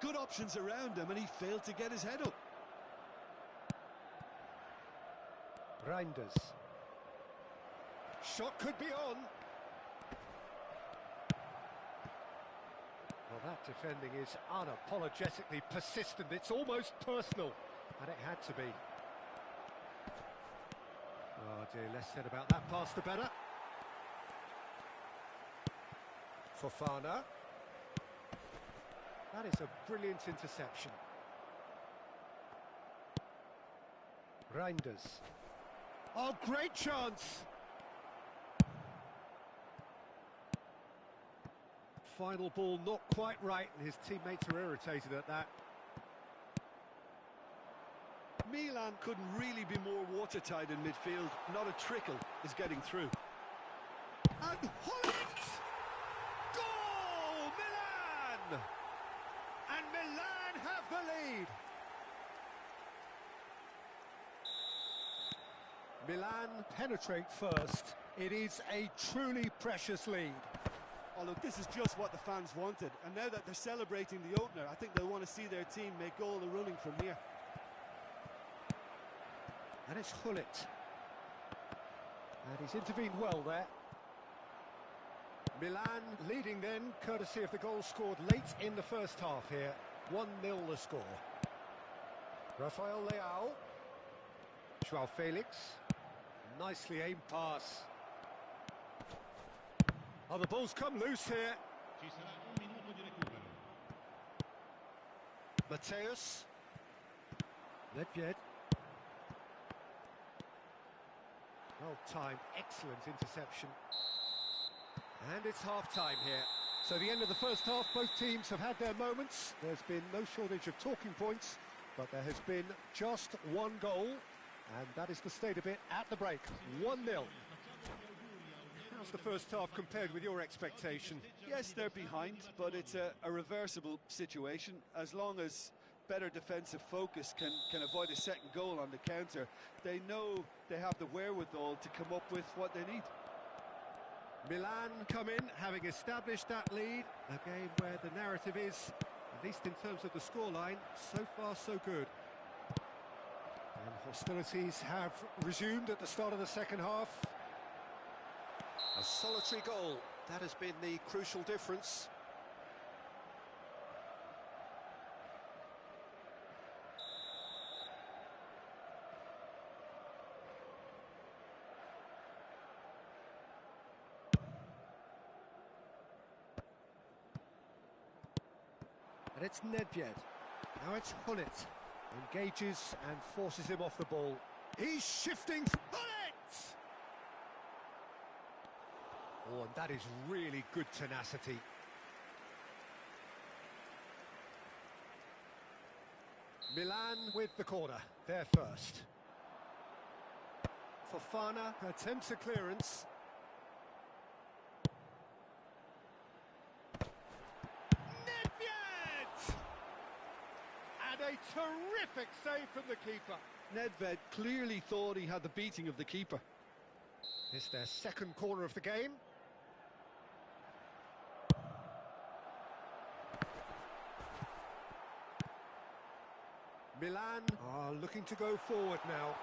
good options around him and he failed to get his head up. Reinders. Shot could be on. Well, that defending is unapologetically persistent. It's almost personal. And it had to be. Oh dear, less said about that pass the better. Fofana. That is a brilliant interception. Reinders. Oh, great chance! Final ball not quite right, and his teammates are irritated at that. Milan couldn't really be more watertight in midfield. Not a trickle is getting through. And Hullet! Goal! Milan! And Milan have the lead. Milan penetrate first. It is a truly precious lead. Oh, look, this is just what the fans wanted. And now that they're celebrating the opener, I think they'll want to see their team make all the running from here. And it's Hullet. And he's intervened well there. Milan leading then, courtesy of the goal scored late in the first half here. 1-0 the score. Rafael Leao. Joao Felix. Nicely aimed pass. Oh, the ball's come loose here. Ci sarà un minuto di recupero. Mateus. Nedved. Well timed, excellent interception. And it's half-time here. So the end of the first half, both teams have had their moments. There's been no shortage of talking points, but there has been just one goal, and that is the state of it at the break. 1-0. How's the first half compared with your expectation? Yes, they're behind, but it's a reversible situation. As long as better defensive focus can avoid a second goal on the counter, they know they have the wherewithal to come up with what they need. Milan come in, having established that lead. A game where the narrative is, at least in terms of the scoreline, so far so good. And hostilities have resumed at the start of the second half. A solitary goal, that has been the crucial difference. And it's Nedved. Now it's Hullet. Engages and forces him off the ball. He's shifting. Hullet! Oh, and that is really good tenacity. Milan with the corner. They're first. Fofana attempts a clearance. A terrific save from the keeper. Nedved clearly thought he had the beating of the keeper. It's their second corner of the game. Milan are looking to go forward now.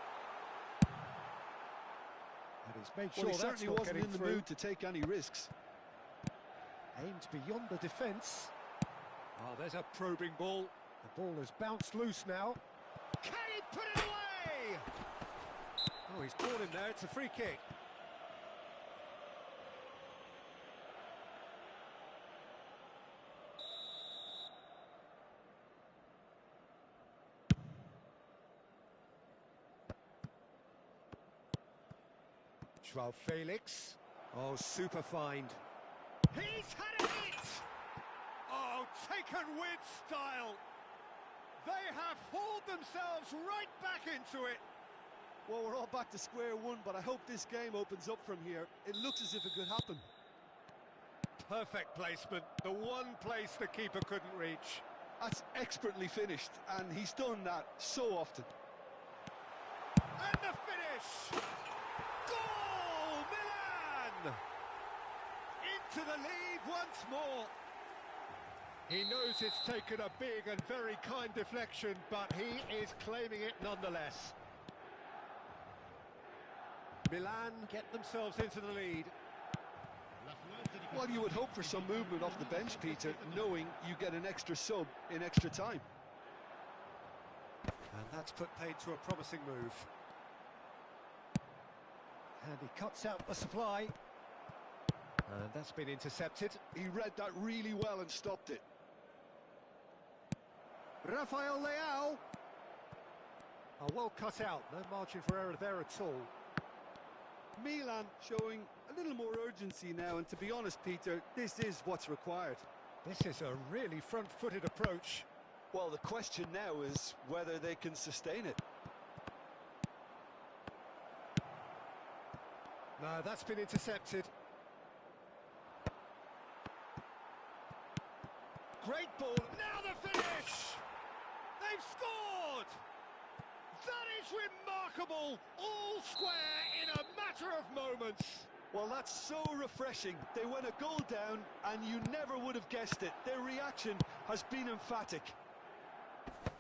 And he's made sure Well, he that's certainly not wasn't getting in the through. mood to take any risks. Aimed beyond the defence. Oh, there's a probing ball. The ball has bounced loose now. Can he put it away? Oh, he's caught him there. It's a free kick. Joao Felix. Oh, super find. He's had a hit! Oh, taken with style. They have hauled themselves right back into it. Well, we're all back to square one, but I hope this game opens up from here. It looks as if it could happen. Perfect placement. The one place the keeper couldn't reach. That's expertly finished, and he's done that so often. And the finish! Goal! Milan! Into the lead once more. He knows it's taken a big and very kind deflection, but he is claiming it nonetheless. Milan get themselves into the lead. Well, you would hope for some movement off the bench, Peter, knowing you get an extra sub in extra time. And that's put paid to a promising move. And he cuts out the supply. And that's been intercepted. He read that really well and stopped it. Rafael Leao. Oh, well cut out. No margin for error there at all. Milan showing a little more urgency now, and to be honest, Peter, this is what's required. This is a really front-footed approach. Well, the question now is whether they can sustain it. No, that's been intercepted. Great ball, now the finish! They've scored! That is remarkable! All square in a matter of moments. Well, that's so refreshing. They went a goal down, and you never would have guessed it. Their reaction has been emphatic.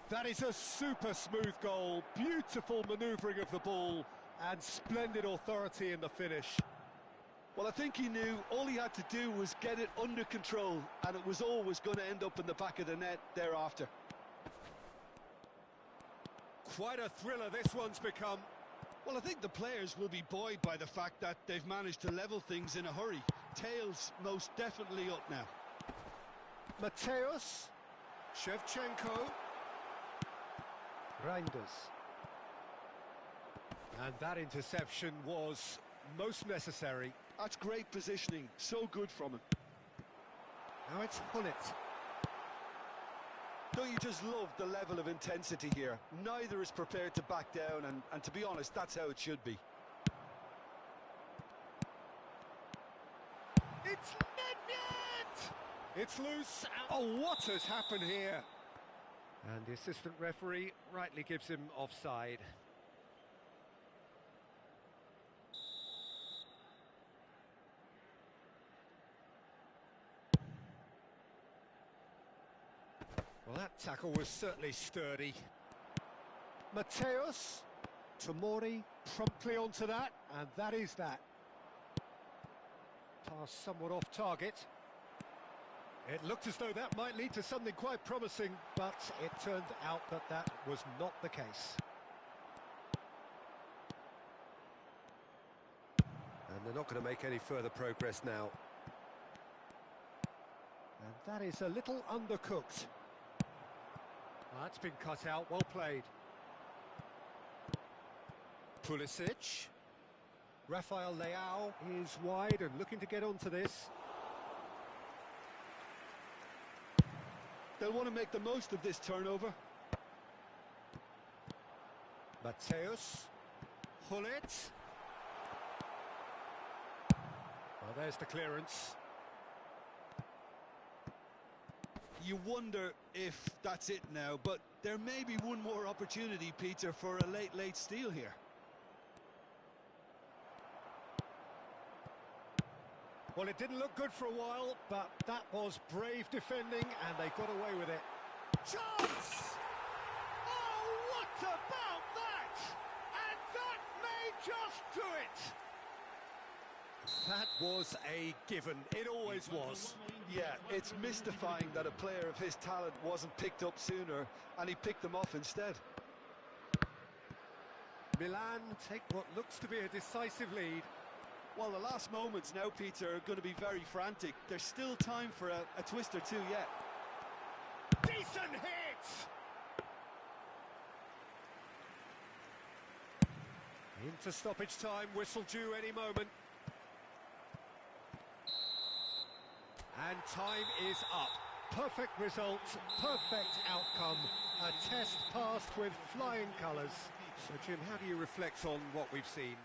That is a super smooth goal, beautiful manoeuvring of the ball, and splendid authority in the finish. Well, I think he knew all he had to do was get it under control, and it was always going to end up in the back of the net thereafter. Quite a thriller this one's become. Well, I think the players will be buoyed by the fact that they've managed to level things in a hurry. Tails most definitely up now. Mateus, Shevchenko, Reinders. And that interception was most necessary. That's great positioning, so good from him. Now it's Hullet. Don't you just love the level of intensity here? Neither is prepared to back down, and to be honest, that's how it should be. It's Nedved! It's loose. Oh, what has happened here? And the assistant referee rightly gives him offside. Well, that tackle was certainly sturdy. Mateus, Tomori promptly onto that, and that is that. Pass somewhat off target. It looked as though that might lead to something quite promising, but it turned out that that was not the case. And they're not going to make any further progress now. And that is a little undercooked. That's been cut out, well played. Pulisic. Rafael Leao is wide and looking to get onto this. They'll want to make the most of this turnover. Mateus. Hullet. Well, there's the clearance. You wonder if that's it now, but there may be one more opportunity, Peter, for a late steal here. Well, it didn't look good for a while, but that was brave defending, and they got away with it. Chance! Oh, what about that? And that may just do it! That was a given. It always was. Yeah, it's mystifying that a player of his talent wasn't picked up sooner, and he picked them off instead. Milan take what looks to be a decisive lead. Well, the last moments now, Peter, are going to be very frantic. There's still time for a twist or two yet. Decent hit! Into stoppage time, whistle due any moment. And time is up. Perfect result, perfect outcome. A test passed with flying colours. So, Jim, how do you reflect on what we've seen?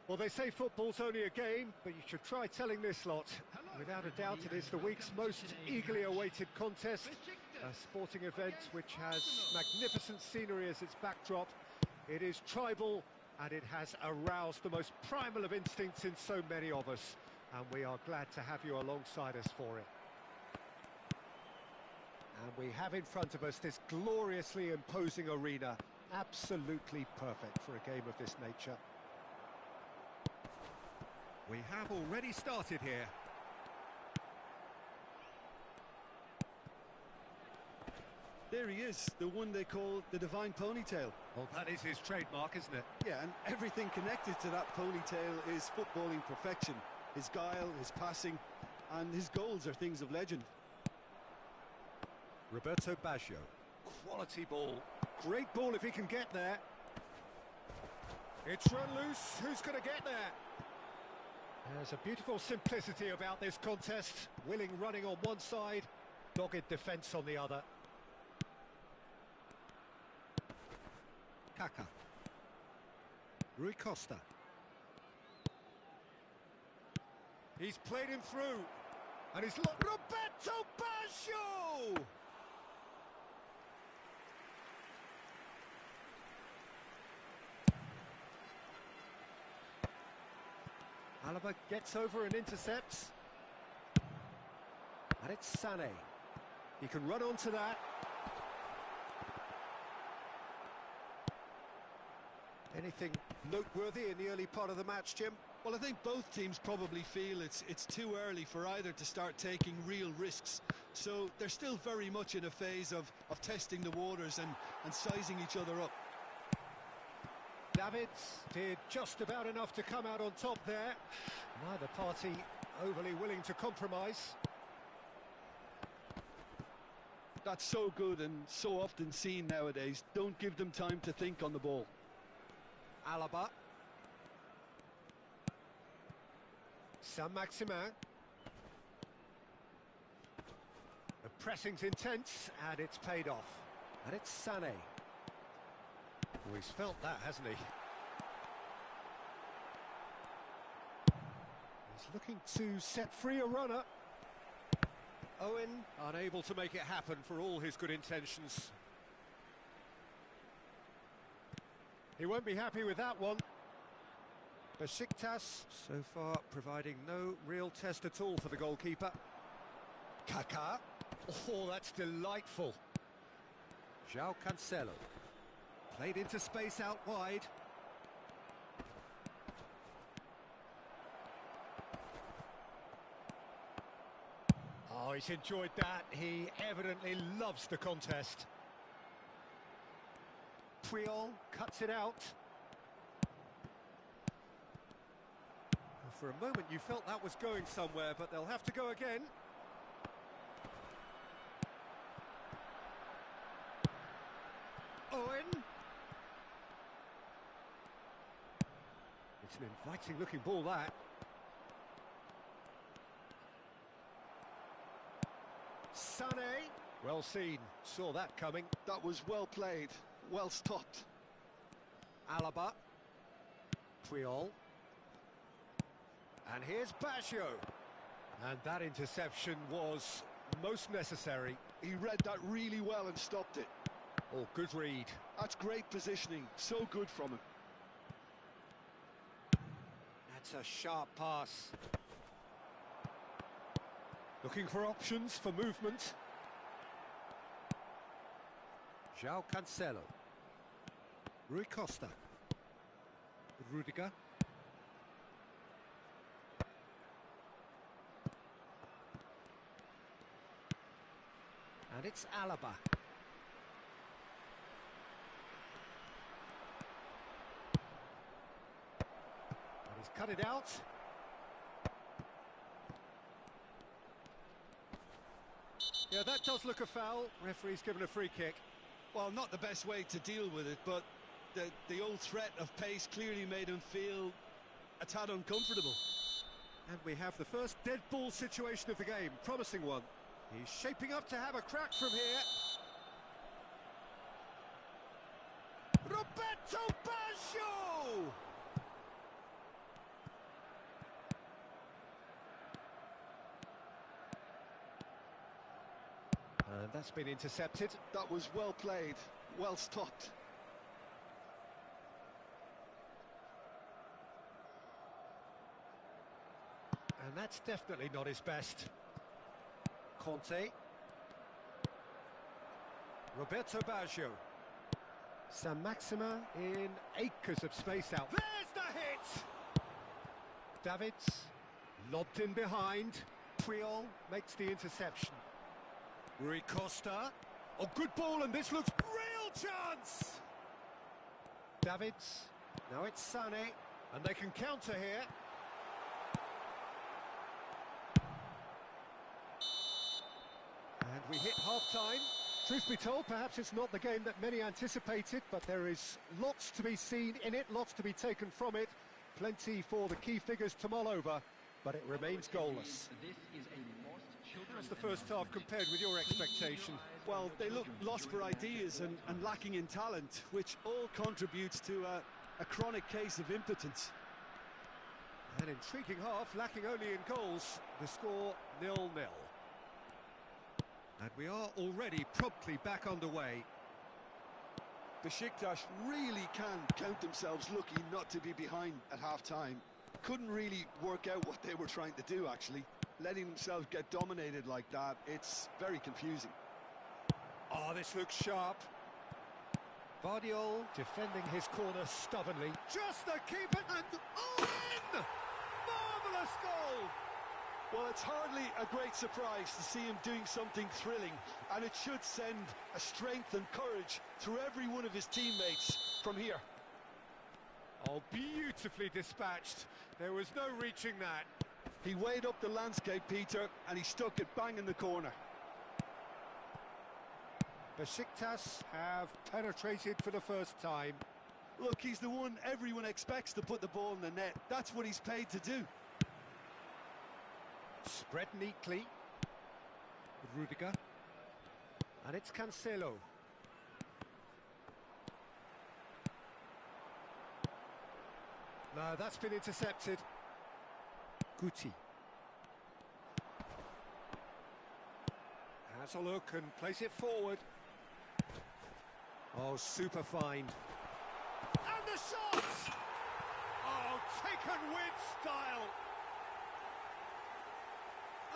Well, they say football's only a game, but you should try telling this lot. Without a doubt, it is the week's most eagerly awaited contest, a sporting event which has magnificent scenery as its backdrop. It is tribal, and it has aroused the most primal of instincts in so many of us, and we are glad to have you alongside us for it. And we have in front of us this gloriously imposing arena, absolutely perfect for a game of this nature. We have already started here. There he is, the one they call the Divine Ponytail. Well, that is his trademark, isn't it? Yeah, and everything connected to that ponytail is footballing perfection. His guile, his passing, and his goals are things of legend. Roberto Baggio. Quality ball. Great ball if he can get there. It's run loose. Who's going to get there? There's a beautiful simplicity about this contest. Willing running on one side, dogged defence on the other. Kaka. Rui Costa. He's played him through. And he's looked. Roberto Baggio! Alaba gets over and intercepts. And it's Sané. He can run onto that. Anything noteworthy in the early part of the match, Jim? Well, I think both teams probably feel it's too early for either to start taking real risks. So they're still very much in a phase of testing the waters and sizing each other up. Davids did just about enough to come out on top there. Neither party overly willing to compromise. That's so good and so often seen nowadays. Don't give them time to think on the ball. Alaba. Saint-Maximin. The pressing's intense and it's paid off. And it's Sané. Well, he's felt that, hasn't he? He's looking to set free a runner. Owen unable to make it happen for all his good intentions. He won't be happy with that one. Besiktas so far providing no real test at all for the goalkeeper. Kaká. Oh, that's delightful. João Cancelo. Played into space out wide. Oh, he's enjoyed that. He evidently loves the contest. Puyol cuts it out. For a moment you felt that was going somewhere, but they'll have to go again. Owen. It's an inviting looking ball, that. Sané. Well seen. Saw that coming. That was well played, well stopped. Alaba. Puyol. And here's Baggio. And that interception was most necessary. He read that really well and stopped it. Oh, good read. That's great positioning, so good from him. That's a sharp pass. Looking for options for movement. João Cancelo. Rui Costa. Rudiger. it's Alaba. And he's cut it out. Yeah, that does look a foul. Referee's given a free kick. Well, not the best way to deal with it, but the old threat of pace clearly made him feel a tad uncomfortable. And we have the first dead ball situation of the game. Promising one. He's shaping up to have a crack from here. Roberto Baggio! And that's been intercepted. That was well played, well stopped. And that's definitely not his best. Conte. Roberto Baggio. San Maxima in acres of space out. There's the hit! Davids, lobbed in behind. Puyol makes the interception. Rui Costa. Oh, good ball, and this looks real chance! Davids. Now it's Sané, and they can counter here. And we hit half-time. Truth be told, perhaps it's not the game that many anticipated, but there is lots to be seen in it, lots to be taken from it. Plenty for the key figures to mull over, but it remains goalless. How's the first half compared with your expectation? Well, they look lost for ideas and lacking in talent, which all contributes to a chronic case of impotence. An intriguing half, lacking only in goals. The score 0-0. And we are already promptly back underway. Besiktas really can count themselves lucky not to be behind at half-time. Couldn't really work out what they were trying to do, actually. Letting themselves get dominated like that, it's very confusing. Oh, this looks sharp. Vardiol defending his corner stubbornly. Just the keeper, and in! Marvellous goal! Well, it's hardly a great surprise to see him doing something thrilling, and it should send a strength and courage through every one of his teammates from here. Oh, beautifully dispatched. There was no reaching that. He weighed up the landscape, Peter, and he stuck it bang in the corner. Besiktas have penetrated for the first time. Look, he's the one everyone expects to put the ball in the net. That's what he's paid to do. Spread neatly. Rudiger. And it's Cancelo. No, that's been intercepted. Guti. Has a look and plays it forward. Oh, super fine. And the shot! Oh, taken with style.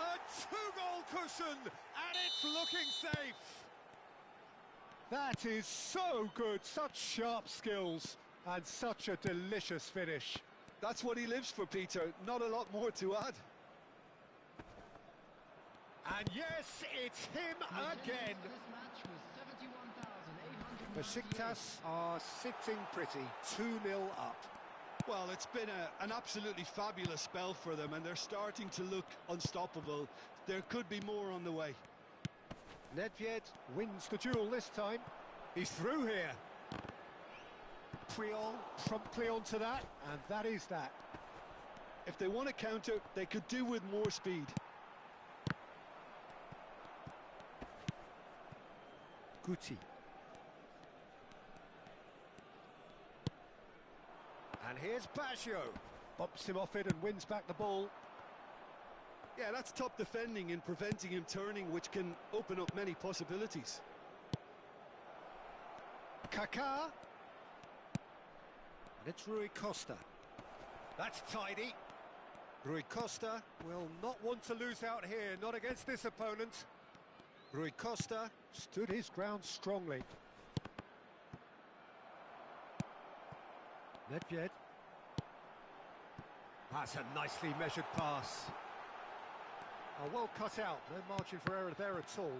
A two-goal cushion, and it's looking safe. That is so good, such sharp skills, and such a delicious finish. That's what he lives for, Peter. Not a lot more to add. And yes, it's him again. Besiktas are sitting pretty, 2-0 up. Well, it's been an absolutely fabulous spell for them, and they're starting to look unstoppable. There could be more on the way. Nedved wins the duel this time. He's through here. Puyol promptly onto that, and that is that. If they want to counter, they could do with more speed. Guti. And here's Baggio. Bumps him off it and wins back the ball. Yeah, that's top defending and preventing him turning, which can open up many possibilities. Kaká. And it's Rui Costa. That's tidy. Rui Costa will not want to lose out here, not against this opponent. Rui Costa stood his ground strongly. Nedved. That's a nicely measured pass. Oh, well cut out, no margin for error there at all.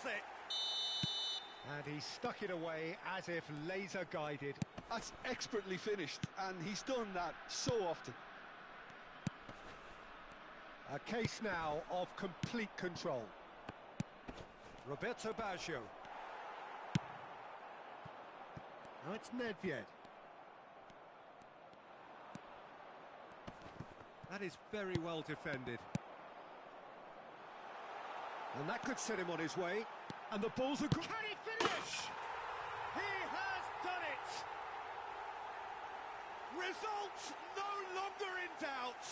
it. And he stuck it away as if laser guided. That's expertly finished, and he's done that so often. A case now of complete control. Roberto Baggio. Now it's Nedved. That is very well defended. And that could set him on his way. And the ball's a good... Can he finish? He has done it! Results no longer in doubt.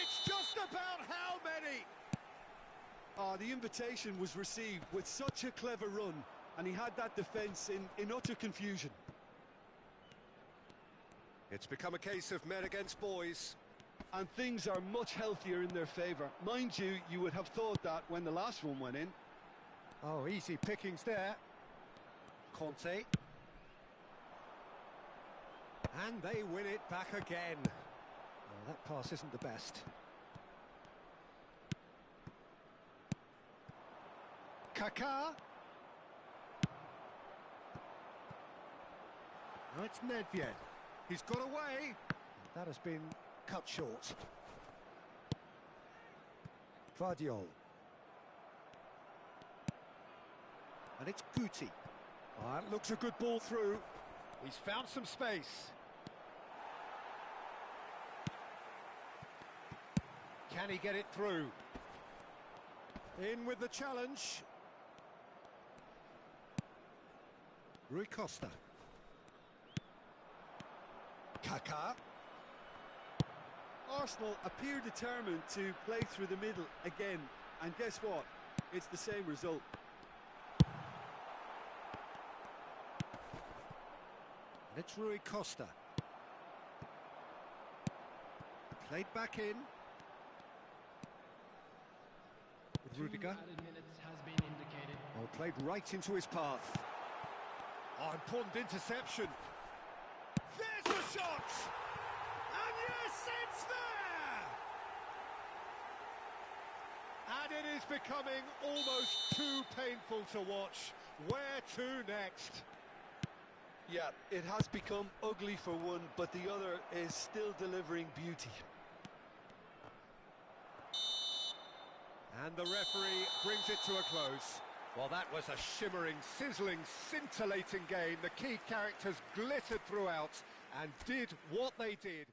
It's just about how many. The invitation was received with such a clever run, and he had that defence in utter confusion. It's become a case of men against boys. And things are much healthier in their favour. Mind you, you would have thought that when the last one went in. Oh, easy pickings there. Conte. And they win it back again. Oh, that pass isn't the best. Kaká. Now it's Nedved. He's got away. That has been cut short. Vardiol. And it's Guti. Oh, that looks a good ball through. He's found some space. Can he get it through? In with the challenge. Rui Costa. Kaká. Arsenal appear determined to play through the middle again, and guess what? It's the same result. And it's Rui Costa. Played back in. With Rudiger. Oh, played right into his path. Oh, important interception. There's a shot! And yes, it's there! And it is becoming almost too painful to watch. Where to next? Yeah, it has become ugly for one, but the other is still delivering beauty. And the referee brings it to a close. Well, that was a shimmering, sizzling, scintillating game. The key characters glittered throughout and did what they did.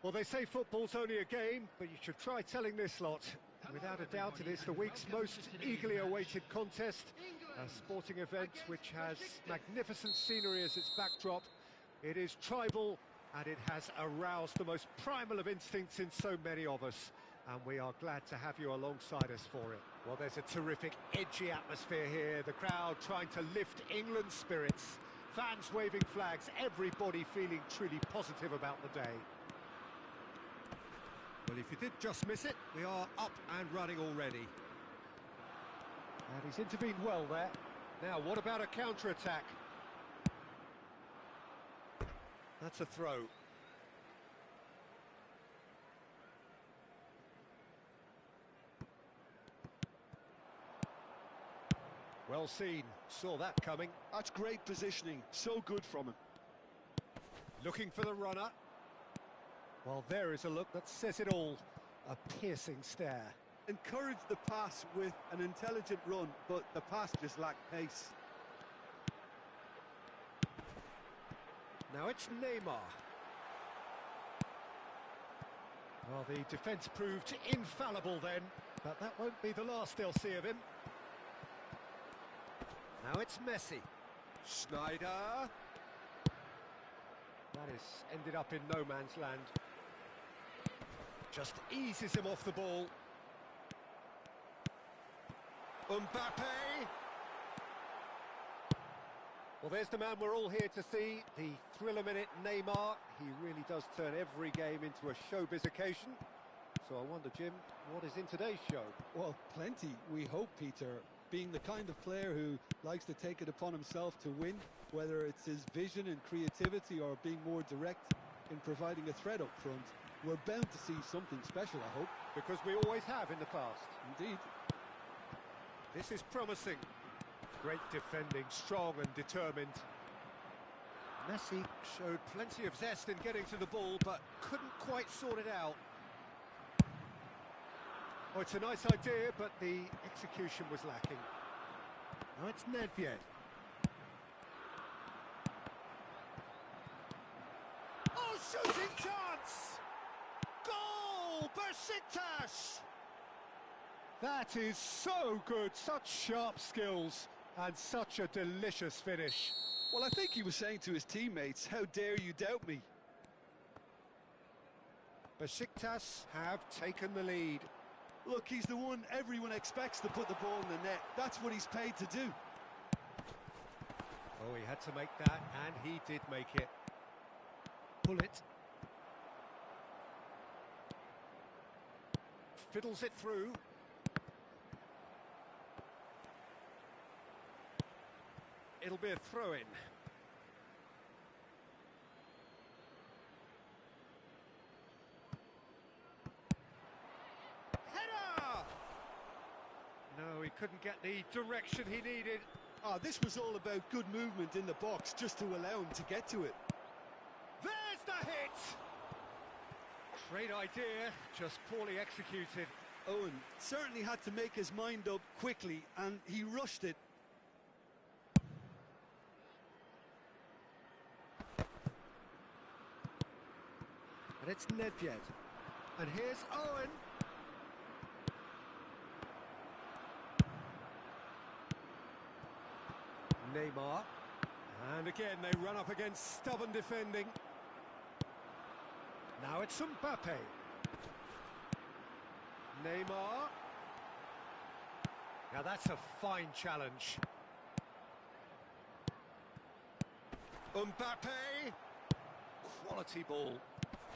Well, they say football's only a game, but you should try telling this lot. Without a doubt, it is the week's most eagerly awaited contest. A sporting event which has magnificent scenery as its backdrop. It is tribal, and it has aroused the most primal of instincts in so many of us. And we are glad to have you alongside us for it. Well, there's a terrific, edgy atmosphere here. The crowd trying to lift England's spirits. Fans waving flags, everybody feeling truly positive about the day. Well, if you did just miss it, we are up and running already. And he's intervened well there. Now, what about a counter-attack? That's a throw. Well seen, saw that coming. That's great positioning, so good from him. Looking for the runner. Well, there is a look that says it all. A piercing stare. Encouraged the pass with an intelligent run, but the pass just lacked pace. Now it's Neymar. Well, the defence proved infallible then, but that won't be the last they'll see of him. Now it's Messi. Schneider. That is ended up in no man's land. Just eases him off the ball. Mbappe. Well, there's the man we're all here to see, the thriller-minute Neymar. He really does turn every game into a showbiz occasion. So I wonder, Jim, what is in today's show? Well, plenty, we hope, Peter. Being the kind of player who likes to take it upon himself to win, whether it's his vision and creativity or being more direct in providing a threat up front, we're bound to see something special, I hope. Because we always have in the past. Indeed. This is promising. Great defending, strong and determined. Messi showed plenty of zest in getting to the ball, but couldn't quite sort it out. Oh, it's a nice idea, but the execution was lacking. Now it's Nedved. Oh, shooting chance! Goal! Besiktas! That is so good, such sharp skills, and such a delicious finish. Well, I think he was saying to his teammates, how dare you doubt me? Besiktas have taken the lead. Look, he's the one everyone expects to put the ball in the net. That's what he's paid to do. Oh, he had to make that, and he did make it. Pull it. Fiddles it through. It'll be a throw-in. No, he couldn't get the direction he needed. This was all about good movement in the box, just to allow him to get to it. There's the hit! Great idea, just poorly executed. Owen certainly had to make his mind up quickly, and he rushed it. And it's Nedved. And here's Owen. Neymar. And again, they run up against stubborn defending. Now it's Mbappe. Neymar. Now that's a fine challenge. Mbappe. Quality ball.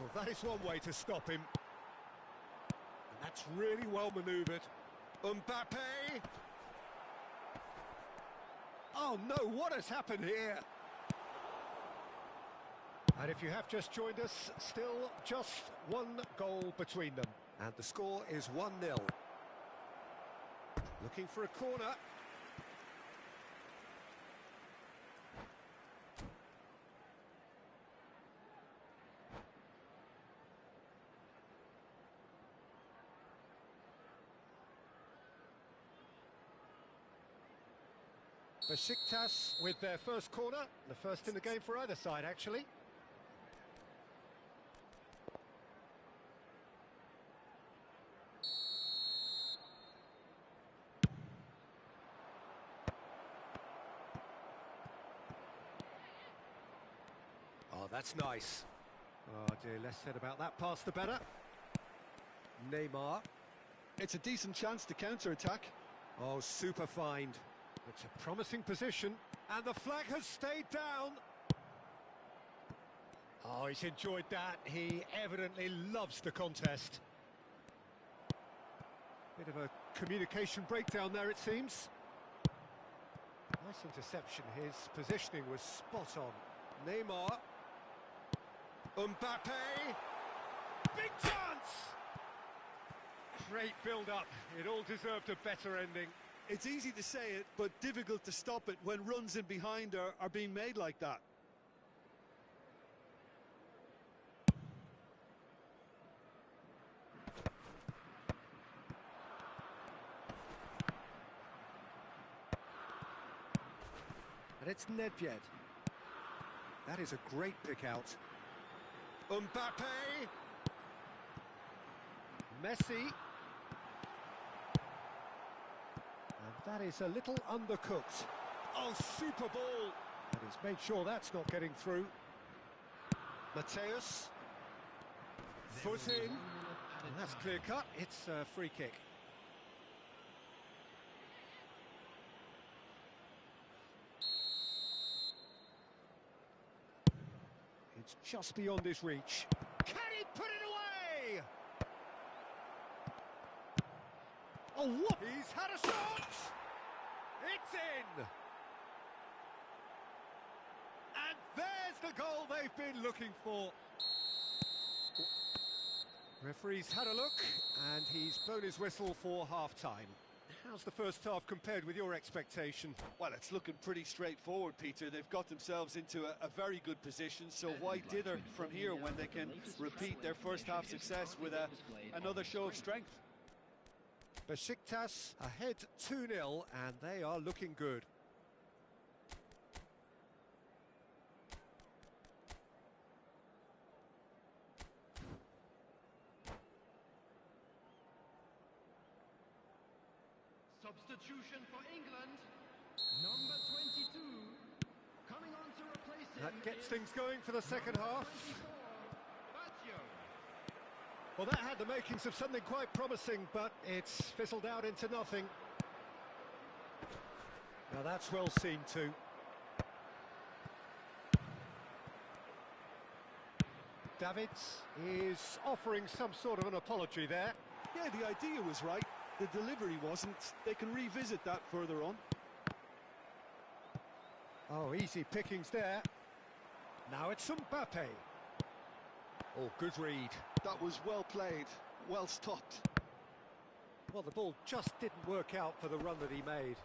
Well, that is one way to stop him. And that's really well manoeuvred. Mbappe. Oh no, what has happened here? And if you have just joined us, still just one goal between them. And the score is 1-0. Looking for a corner. Besiktas with their first corner, the first in the game for either side, actually. Oh, that's nice. Oh dear, less said about that pass the better. Neymar. It's a decent chance to counter-attack. Oh, super find. It's a promising position, and the flag has stayed down. Oh, he's enjoyed that. He evidently loves the contest. Bit of a communication breakdown there, it seems. Nice interception. His positioning was spot on. Neymar. Mbappe. Big chance! Great build-up. It all deserved a better ending. It's easy to say it, but difficult to stop it when runs in behind are being made like that. And it's Nedved. That is a great pick out. Mbappe. Messi. And that is a little undercooked. Oh, super ball. And he's made sure that's not getting through. Mateus. Foot in. And that's clear cut. It's a free kick. It's just beyond his reach. Can he put it away? Oh, what? He's had a shot! It's in! And there's the goal they've been looking for. Referee's had a look, and he's blown his whistle for half-time. How's the first half compared with your expectation? Well, it's looking pretty straightforward, Peter. They've got themselves into a very good position, so why dither from here when they can repeat their first half success with another show of strength? Besiktas ahead 2-0, and they are looking good. Substitution for England, number 22, coming on to replace him. That gets things going for the second half. Lazio. Well, that had the makings of something quite promising, but it's fizzled out into nothing. Now that's well seen too. Davids is offering some sort of an apology there. Yeah, the idea was right. The delivery wasn't. They can revisit that further on. Oh, easy pickings there. Now it's Mbappe. Oh, good read. That was well played, well stopped. Well, the ball just didn't work out for the run that he made.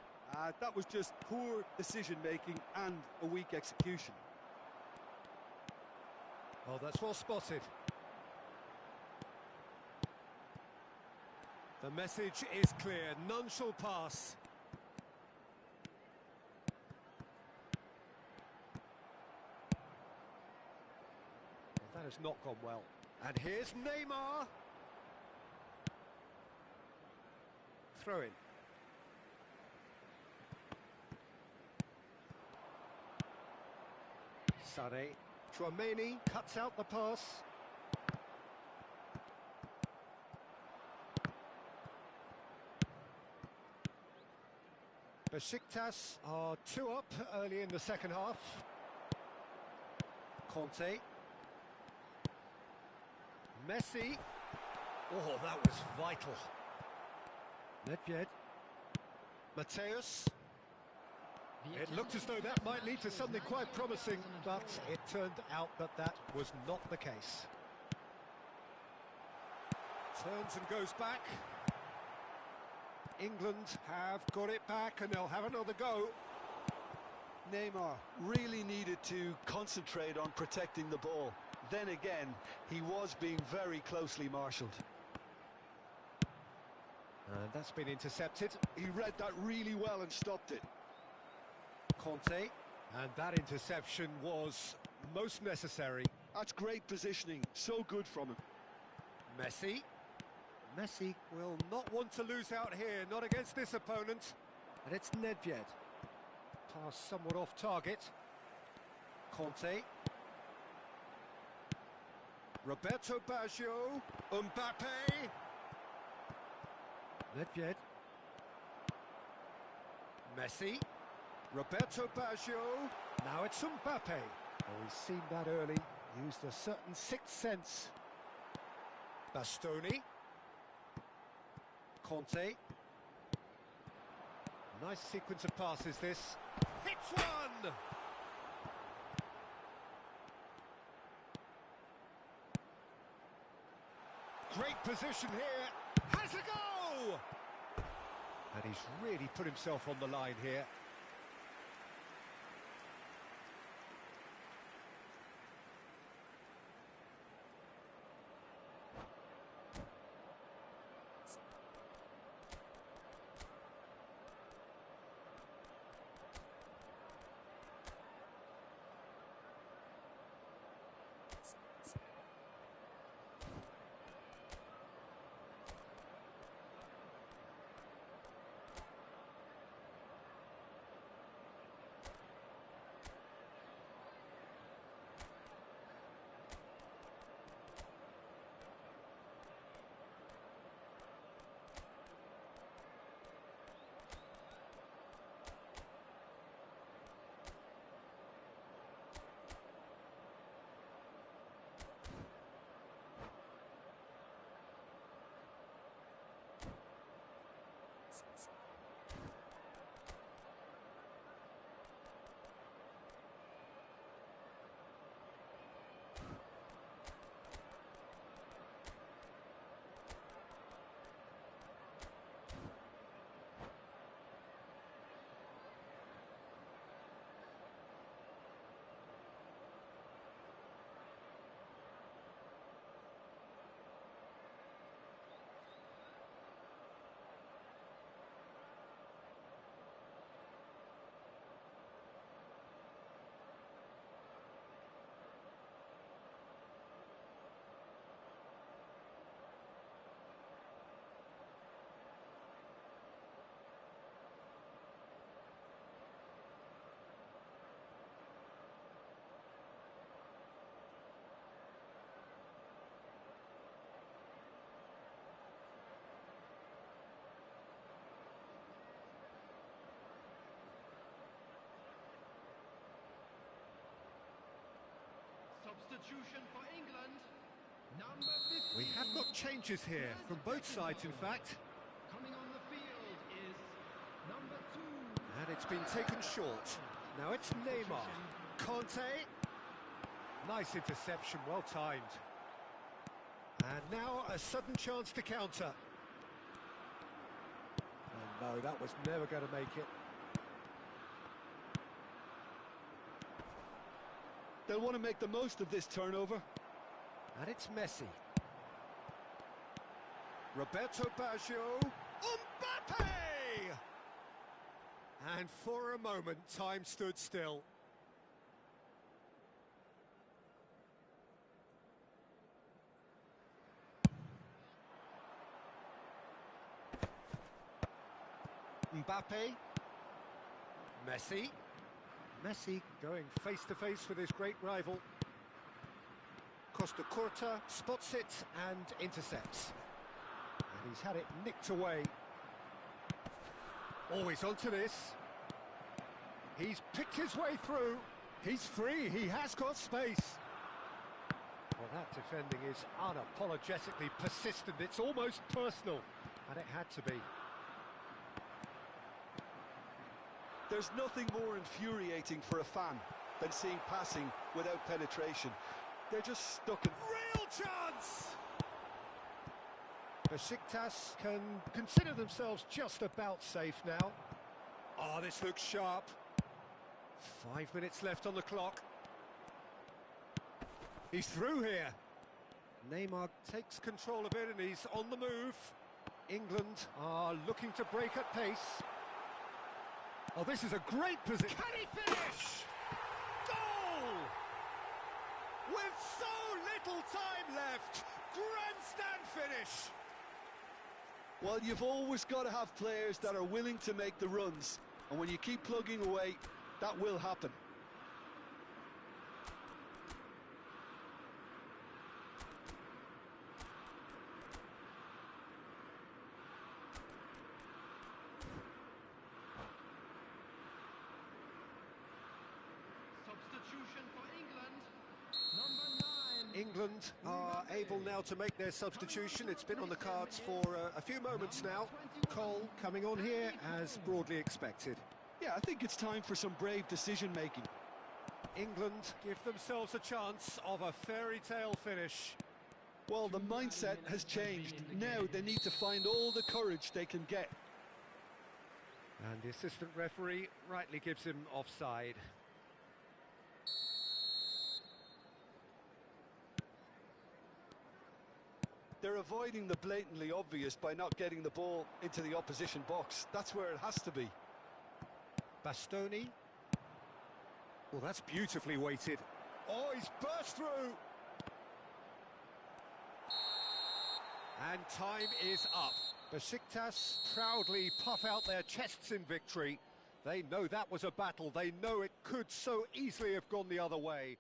That was just poor decision-making and a weak execution. Oh, that's well spotted. The message is clear. None shall pass. Well, that has not gone well. And here's Neymar. Throw in. Sane. Chouameni cuts out the pass. Besiktas are 2 up early in the second half. Conte. Messi. Oh, that was vital. Nedved. Mateus. It looked as though that might lead to something quite promising, but it turned out that that was not the case. Turns and goes back. England have got it back and they'll have another go. Neymar really needed to concentrate on protecting the ball. Then again, he was being very closely marshalled. And that's been intercepted. He read that really well and stopped it. Conte. And that interception was most necessary. That's great positioning, so good from him. Messi. Messi will not want to lose out here, not against this opponent. And it's Nedved. Pass somewhat off target. Conte. Roberto Baggio, Mbappe, Nedved, Messi, Roberto Baggio, now it's Mbappe. Oh, he's seen that early, used a certain sixth sense. Bastoni, Conte, nice sequence of passes this, hits one! Great position here, has a go! And he's really put himself on the line here. Substitution for England, number 15. We have got changes here, from both sides in fact. Coming on the field is number 2. And it's been taken short. Now it's Neymar. Conte. Nice interception, well timed. And now a sudden chance to counter. And no, that was never going to make it. They'll want to make the most of this turnover. And it's Messi. Roberto Baggio. Mbappe! And for a moment, time stood still. Mbappe. Messi. Messi going face-to-face with his great rival. Costa Curta spots it and intercepts. And he's had it nicked away. Always onto this. He's picked his way through. He's free, he has got space. Well, that defending is unapologetically persistent. It's almost personal. And it had to be. There's nothing more infuriating for a fan than seeing passing without penetration. They're just stuck in... Real chance! Besiktas can consider themselves just about safe now. Oh, this looks sharp. 5 minutes left on the clock. He's through here. Neymar takes control of it and he's on the move. England are looking to break at pace. Oh, this is a great position. Can he finish? Goal! With so little time left, grandstand finish. Well, you've always got to have players that are willing to make the runs. And when you keep plugging away, that will happen. England are able now to make their substitution. It's been on the cards for a few moments now. Cole coming on here as broadly expected. Yeah, I think it's time for some brave decision-making. England give themselves a chance of a fairy tale finish. Well, the mindset has changed. Now they need to find all the courage they can get. And the assistant referee rightly gives him offside. They're avoiding the blatantly obvious by not getting the ball into the opposition box. That's where it has to be. Bastoni. Well, that's beautifully weighted. Oh, he's burst through. And time is up. Besiktas proudly puff out their chests in victory. They know that was a battle. They know it could so easily have gone the other way.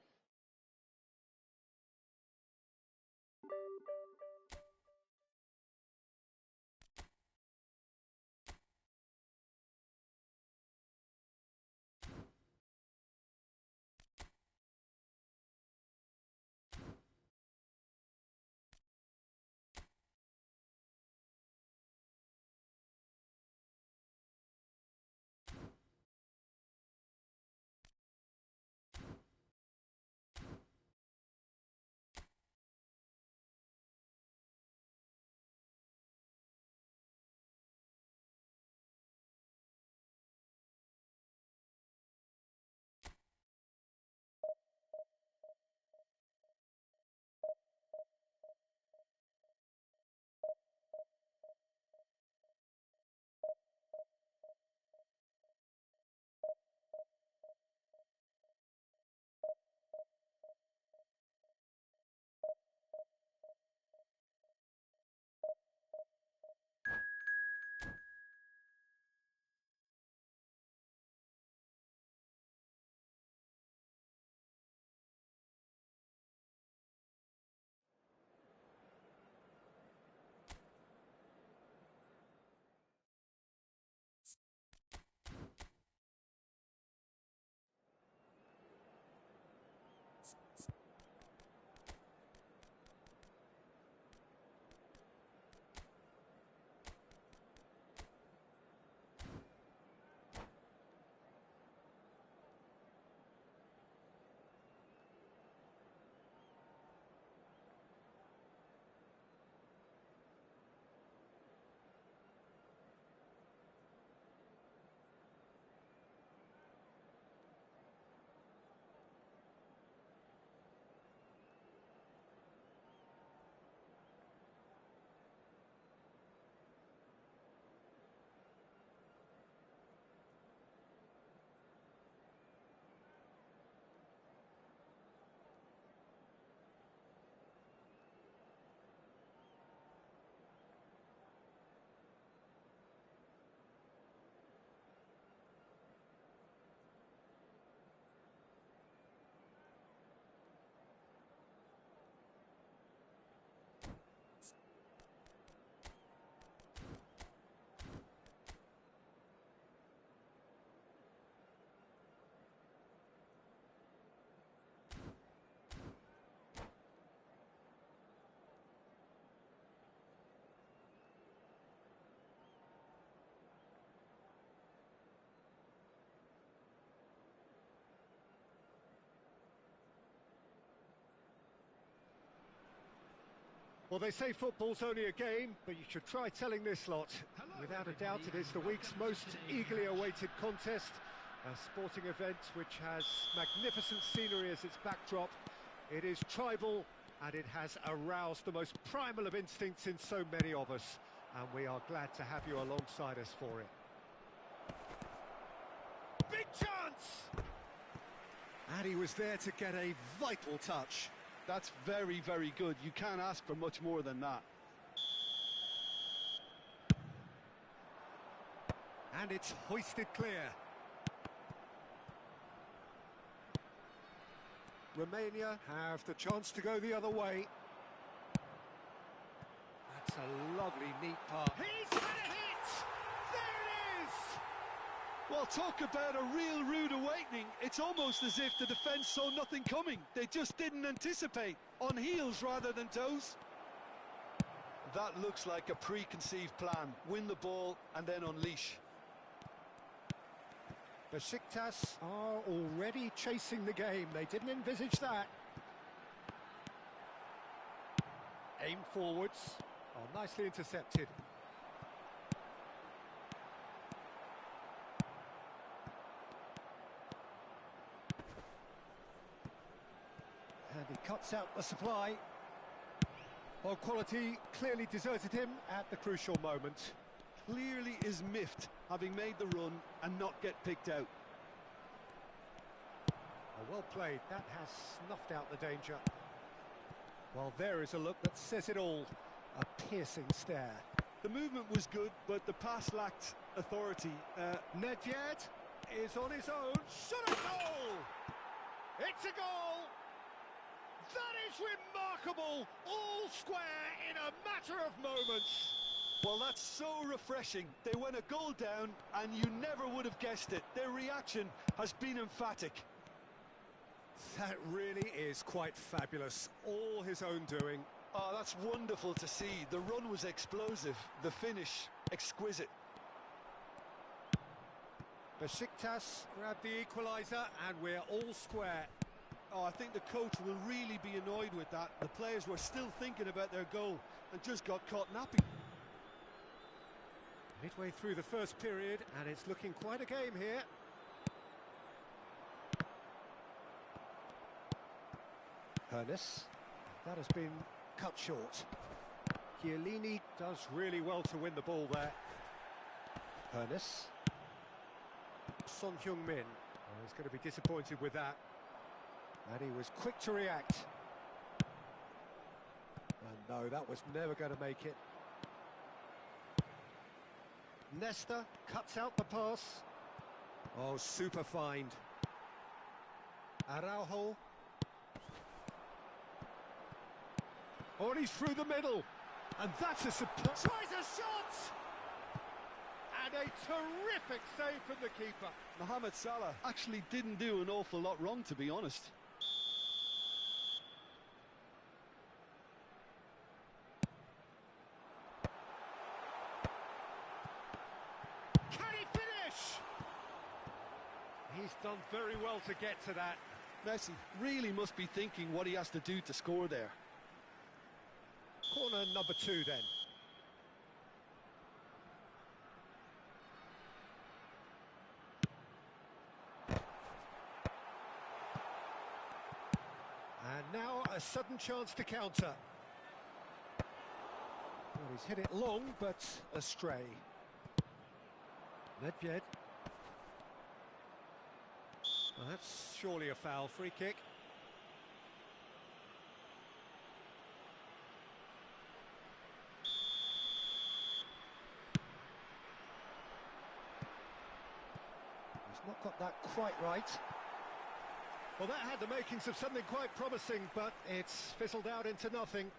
Well, they say football's only a game, but you should try telling this lot. Without a doubt, it is the week's most eagerly awaited contest, a sporting event which has magnificent scenery as its backdrop. It is tribal, and it has aroused the most primal of instincts in so many of us, and we are glad to have you alongside us for it. Big chance! And he was there to get a vital touch. That's very, very good. You can't ask for much more than that. And it's hoisted clear. Romania have the chance to go the other way. That's a lovely, neat pass. He's had a hit! There it is! Well, talk about a real rude awakening. It's almost as if the defence saw nothing coming. They just didn't anticipate. On heels rather than toes. That looks like a preconceived plan. Win the ball and then unleash. Besiktas are already chasing the game. They didn't envisage that. Aim forwards. Oh, nicely intercepted. And he cuts out the supply. Well, quality clearly deserted him at the crucial moment. Clearly is miffed, having made the run and not get picked out. Oh, well played. That has snuffed out the danger. Well, there is a look that says it all. A piercing stare. The movement was good, but the pass lacked authority. Nedved is on his own. Shot a goal! It's a goal! That is remarkable! All square in a matter of moments. Well, that's so refreshing. They went a goal down, and you never would have guessed it. Their reaction has been emphatic. That really is quite fabulous. All his own doing. Oh, that's wonderful to see. The run was explosive. The finish, exquisite. Besiktas grabbed the equaliser, and we're all square. Oh, I think the coach will really be annoyed with that. The players were still thinking about their goal and just got caught napping. Midway through the first period, and it's looking quite a game here. Hernes, that has been cut short. Chiellini does really well to win the ball there. Hernes. Son Heung-min. Oh, he's going to be disappointed with that. And he was quick to react. And no, that was never going to make it. Nesta cuts out the pass. Oh, super find. Araujo. Oh, and he's through the middle. And that's a superb... Tries a shot! And a terrific save from the keeper. Mohamed Salah actually didn't do an awful lot wrong, to be honest. Can he finish? He's done very well to get to that. Messi really must be thinking what he has to do to score there. Corner number 2 then. And now a sudden chance to counter. Well, he's hit it long, but astray. Nedved. Well, that's surely a foul. Free kick. He's not got that quite right. Well, that had the makings of something quite promising, but it's fizzled out into nothing.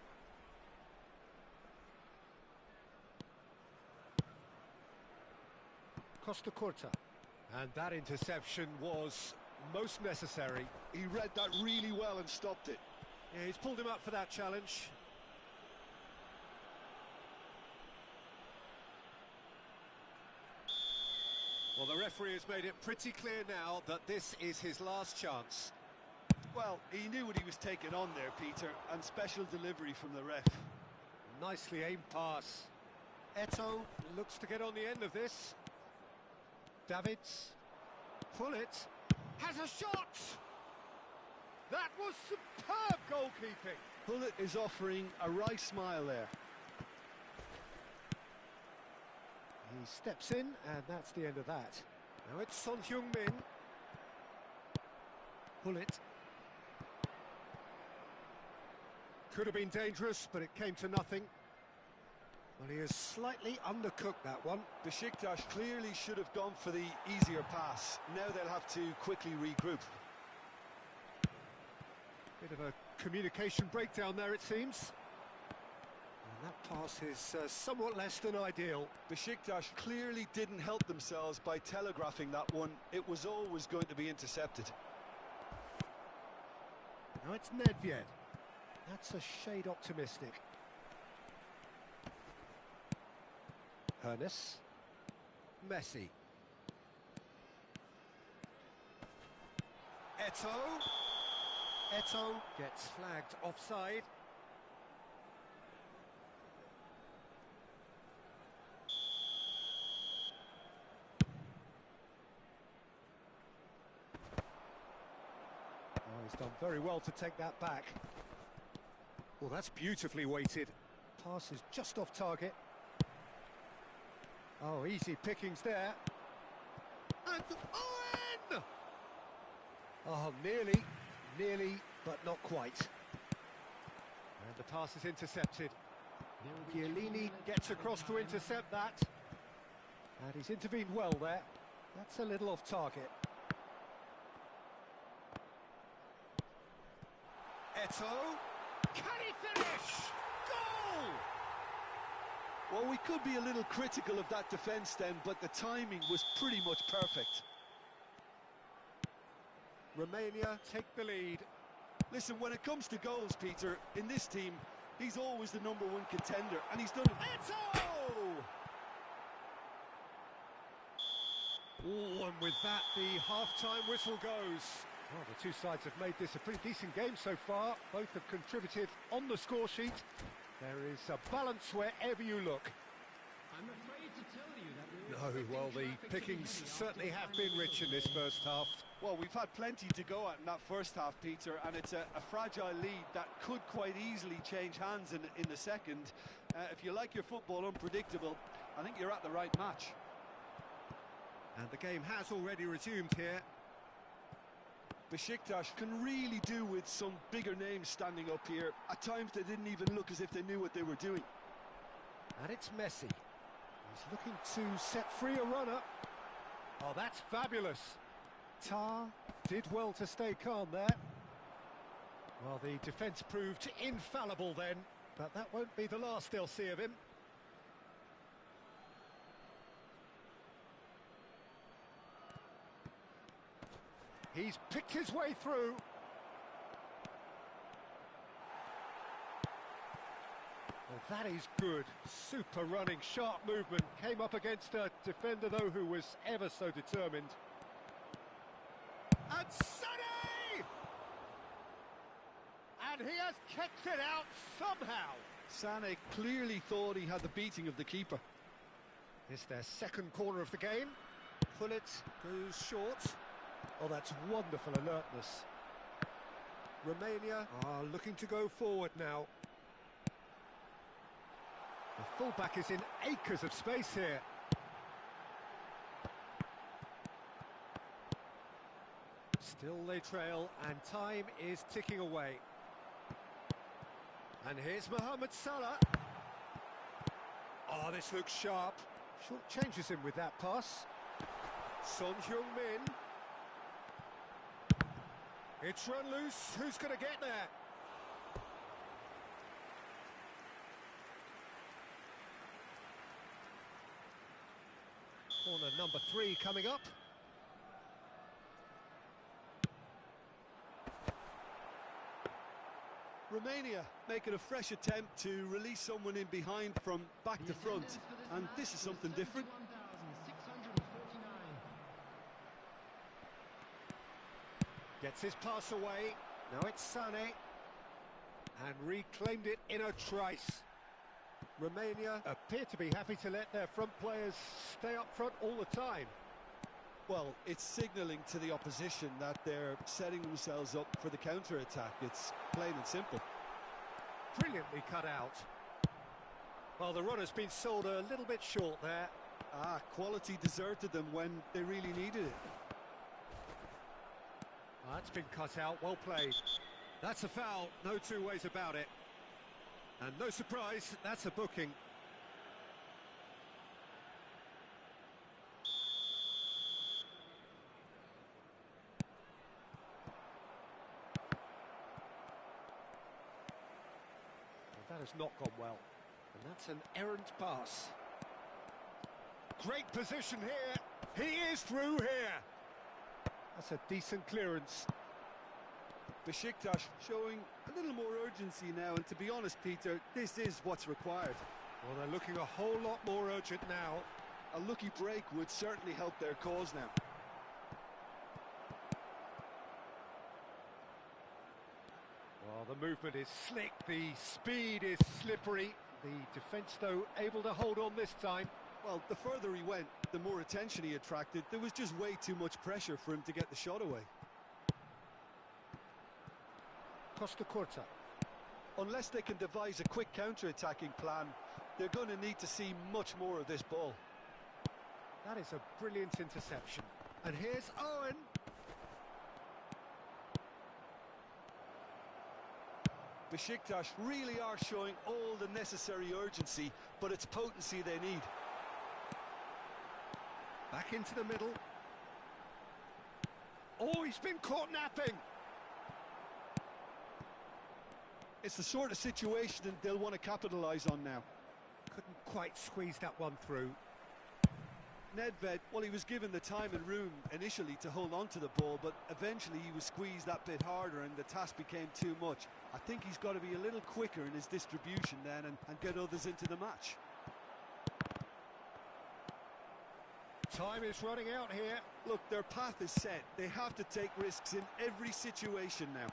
Costa Curta. And that interception was most necessary. He read that really well and stopped it. Yeah, he's pulled him up for that challenge. Well, the referee has made it pretty clear now that this is his last chance. Well, he knew what he was taking on there, Peter, and special delivery from the ref. Nicely aimed pass. Eto'o looks to get on the end of this. Davids. Pullet. Has a shot! That was superb goalkeeping. Pullet is offering a wry smile there. He steps in, and that's the end of that. Now it's Son Heung-min. Pullet. Could have been dangerous, but it came to nothing. Well, he has slightly undercooked that one. Besiktas clearly should have gone for the easier pass. Now they'll have to quickly regroup. Bit of a communication breakdown there, it seems. And that pass is somewhat less than ideal. Besiktas clearly didn't help themselves by telegraphing that one. It was always going to be intercepted. Now it's Nedved. That's a shade optimistic. Hernes. Messi. Eto'o gets flagged offside. Oh, he's done very well to take that back. Well, that's beautifully weighted. Pass is just off target. Oh, easy pickings there. And Owen! Oh, nearly, but not quite. And the pass is intercepted. Chiellini gets across to intercept that. And he's intervened well there. That's a little off target. Eto'o. Can he finish? Goal! Well, we could be a little critical of that defence then, but the timing was pretty much perfect. Romania take the lead. Listen, when it comes to goals, Peter, in this team, he's always the #1 contender, and he's done it. Eto'o! Oh, and with that, the half-time whistle goes. Well, the two sides have made this a pretty decent game so far. Both have contributed on the score sheet. There is a balance wherever you look. I'm afraid to tell you that No, well, the pickings certainly have been rich in this first half. Well, we've had plenty to go at in that first half, Peter, and it's a fragile lead that could quite easily change hands in the second. If you like your football unpredictable, I think you're at the right match. And the game has already resumed here. Besiktas can really do with some bigger names standing up here. At times they didn't even look as if they knew what they were doing. And it's Messi. He's looking to set free a runner. Oh, that's fabulous. Tar did well to stay calm there. Well, the defence proved infallible then, but that won't be the last they'll see of him. He's picked his way through. Well, that is good. Super running, sharp movement. Came up against a defender, though, who was ever so determined. And Sané! And he has kicked it out somehow. Sané clearly thought he had the beating of the keeper. It's their second corner of the game. Pullet goes short. Oh, that's wonderful alertness. Romania are looking to go forward now. The fullback is in acres of space here. Still they trail, and time is ticking away. And here's Mohamed Salah. Oh, this looks sharp. Short changes him with that pass. Son Heung-min. It's run loose. Who's going to get there? Corner number 3 coming up. Romania making a fresh attempt to release someone in behind from back to front, and this is something different. Gets his pass away. Now it's Sané. And reclaimed it in a trice. Romania appear to be happy to let their front players stay up front all the time. Well, it's signalling to the opposition that they're setting themselves up for the counter-attack. It's plain and simple. Brilliantly cut out. Well, the run has been sold a little bit short there. Quality deserted them when they really needed it. That's been cut out, well played. That's a foul, no two ways about it. And no surprise, that's a booking. Well, that has not gone well. And that's an errant pass. Great position here. He is through here. That's a decent clearance. Besiktas showing a little more urgency now, and to be honest, Peter, this is what's required. Well, they're looking a whole lot more urgent now. A lucky break would certainly help their cause now. Well, the movement is slick, the speed is slippery. The defence, though, able to hold on this time. Well, the further he went, the more attention he attracted. There was just way too much pressure for him to get the shot away. Costa Corta. Unless they can devise a quick counter-attacking plan, they're going to need to see much more of this ball. That is a brilliant interception. And here's Owen. Besiktas really are showing all the necessary urgency, but it's potency they need. Back into the middle. Oh, he's been caught napping. It's the sort of situation that they'll want to capitalise on now. Couldn't quite squeeze that one through. Nedved, well, he was given the time and room initially to hold on to the ball, but eventually he was squeezed that bit harder and the task became too much. I think he's got to be a little quicker in his distribution then and get others into the match. Time is running out here. Look, their path is set. They have to take risks in every situation now.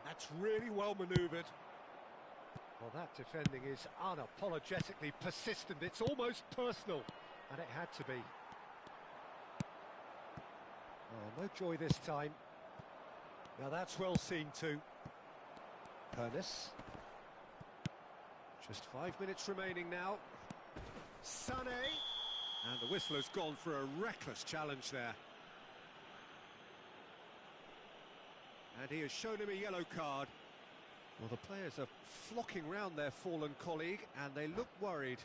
That's really well manoeuvred. Well, that defending is unapologetically persistent. It's almost personal, and it had to be. Oh, no joy this time. Now that's well seen too. Pernis. Just 5 minutes remaining now. Sané. And the whistle has gone for a reckless challenge there. And he has shown him a yellow card. Well, the players are flocking round their fallen colleague, and they look worried.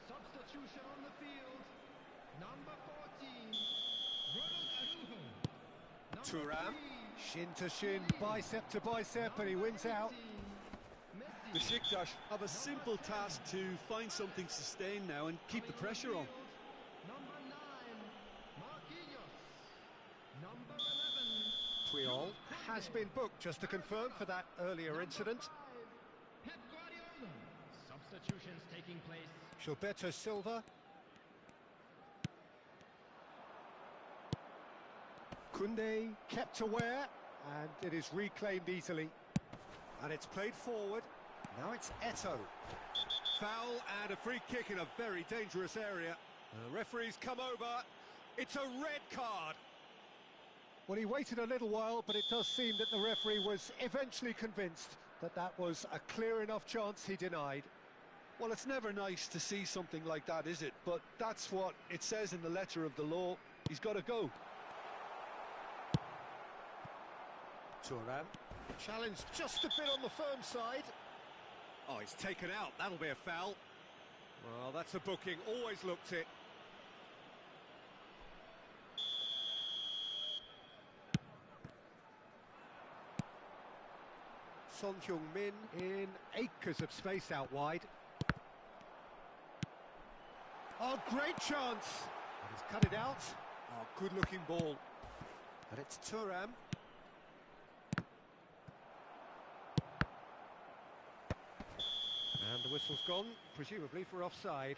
Substitution on the field. Number 14, Ronald Araujo. Thuram, shin to shin, bicep to bicep, and he wins out. Besiktas have a simple task to find something sustained now and keep the pressure on. Number 9, Marquinhos. Number 11, Puyol has been booked, just to confirm, for that earlier incident. Pep Guardiola. Substitutions taking place. Gilberto Silva. Koundé kept aware, and it is reclaimed easily. And it's played forward. Now it's Eto'o. Foul and a free kick in a very dangerous area. The referee's come over. It's a red card. Well, he waited a little while, but it does seem that the referee was eventually convinced that that was a clear enough chance he denied. Well, it's never nice to see something like that, is it? But that's what it says in the letter of the law. He's got to go. Thuram. Challenge just a bit on the firm side. Oh, he's taken out. That'll be a foul. Well, that's a booking. Always looked it. Son Heung-min in acres of space out wide. Oh, great chance! And he's cut it out. Oh, good-looking ball. And it's Thuram. And the whistle's gone, presumably for offside.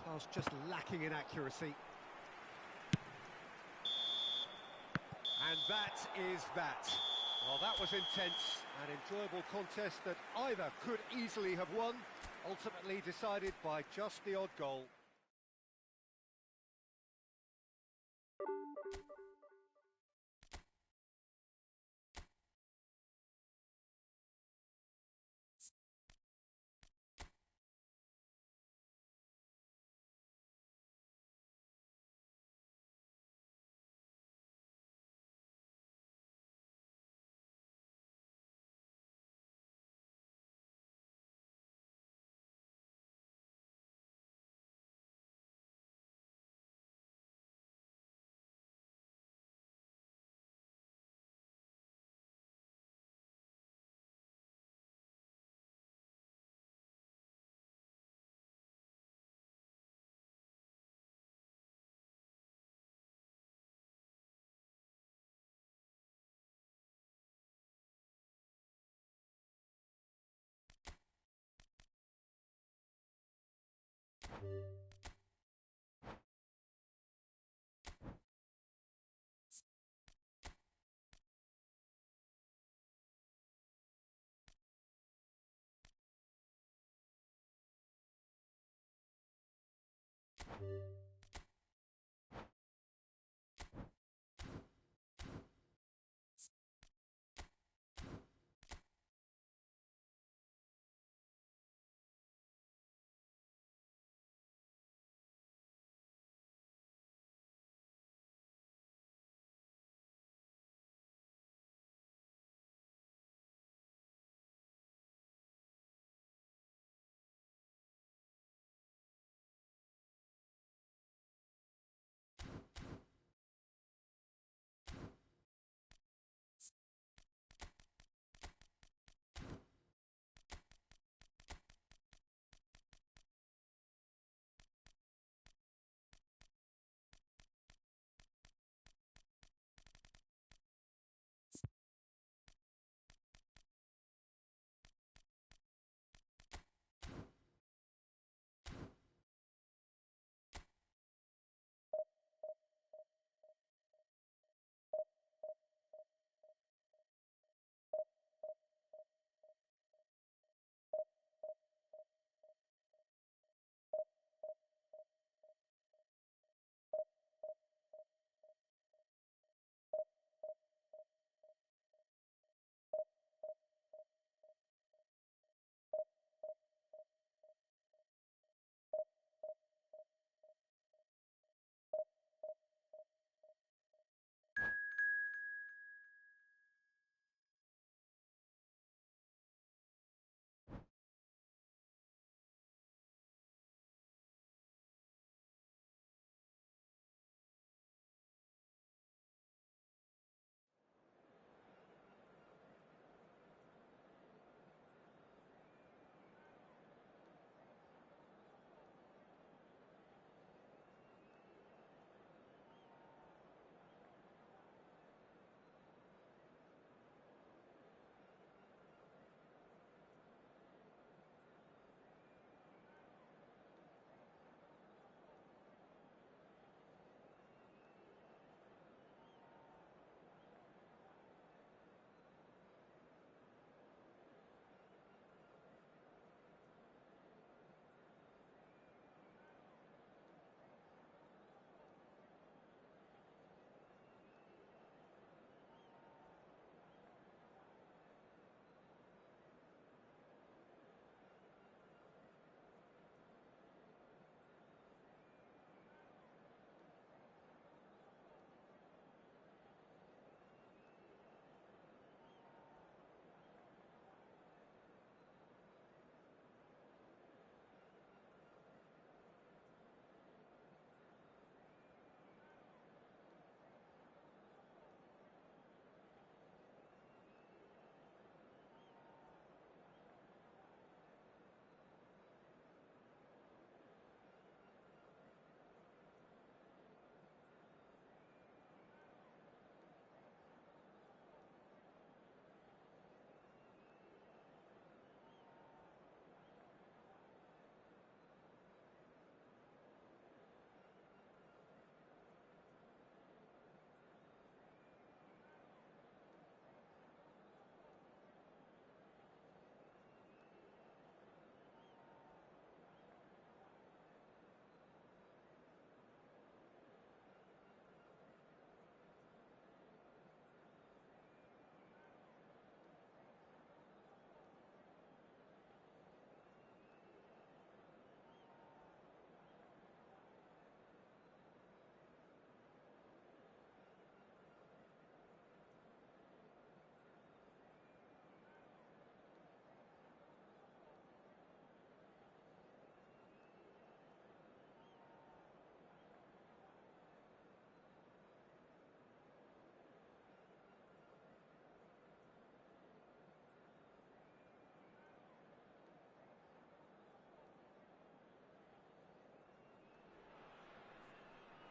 Pass just lacking in accuracy. And that is that. Well, that was intense, an enjoyable contest that either could easily have won, ultimately decided by just the odd goal.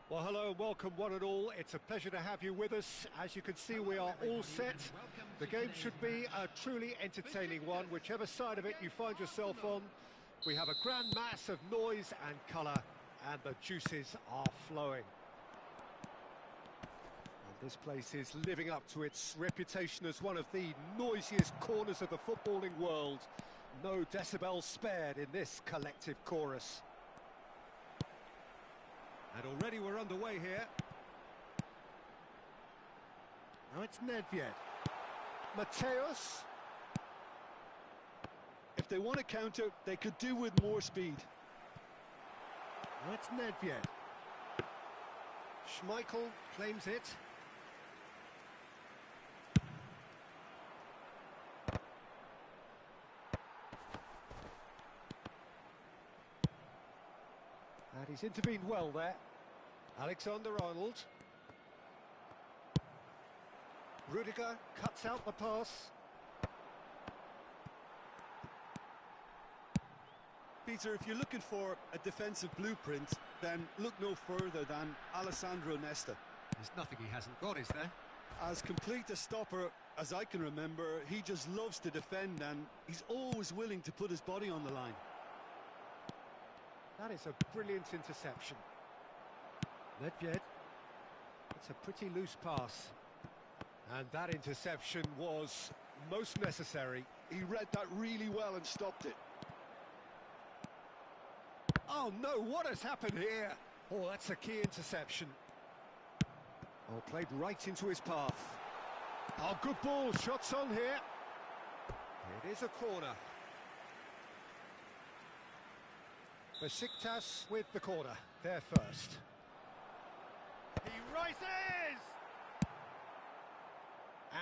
Well, hello and welcome one and all. It's a pleasure to have you with us. As you can see, we are all set. The game should be a truly entertaining one, whichever side of it you find yourself on. We have a grand mass of noise and colour, and the juices are flowing. And this place is living up to its reputation as one of the noisiest corners of the footballing world. No decibels spared in this collective chorus. And already we're underway here. Now it's Nedved. Mateos. If they want to counter, they could do with more speed. Now it's Nedved. Schmeichel claims it. And he's intervened well there. Alexander-Arnold. Rudiger cuts out the pass. Peter, if you're looking for a defensive blueprint, then look no further than Alessandro Nesta. There's nothing he hasn't got, is there? As complete a stopper as I can remember, he just loves to defend and he's always willing to put his body on the line. That is a brilliant interception. Nedved. It's a pretty loose pass. And that interception was most necessary. He read that really well and stopped it. Oh no, what has happened here? Oh, that's a key interception. Oh, played right into his path. Oh, good ball, shots on here. It is a corner. Besiktas with the corner, they're first. He rises!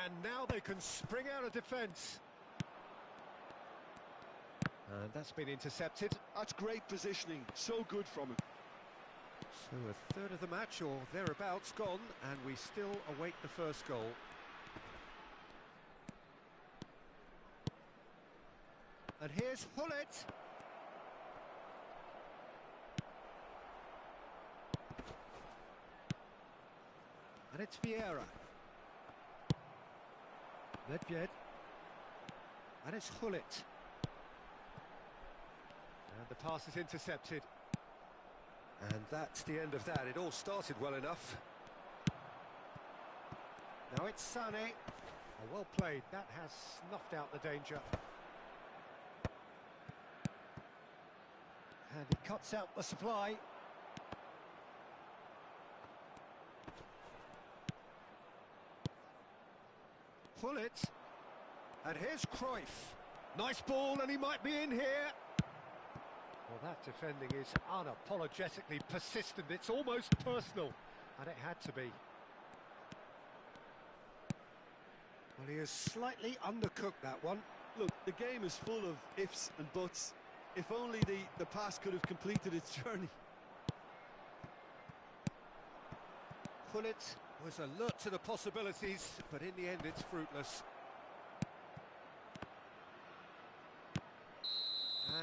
And now they can spring out of defence. And that's been intercepted. That's great positioning, so good from him. So a third of the match, or thereabouts, gone, and we still await the first goal. And here's Hullet. And it's Vieira. Nedved. And it's Hullet. And the pass is intercepted. And that's the end of that. It all started well enough. Now it's Sane. Oh, well played. That has snuffed out the danger. And he cuts out the supply. Hullet. And here's Cruyff. Nice ball, and he might be in here. Well, that defending is unapologetically persistent. It's almost personal, and it had to be. Well, he has slightly undercooked that one. Look, the game is full of ifs and buts. If only the pass could have completed its journey. Hullet was alert to the possibilities, but in the end it's fruitless.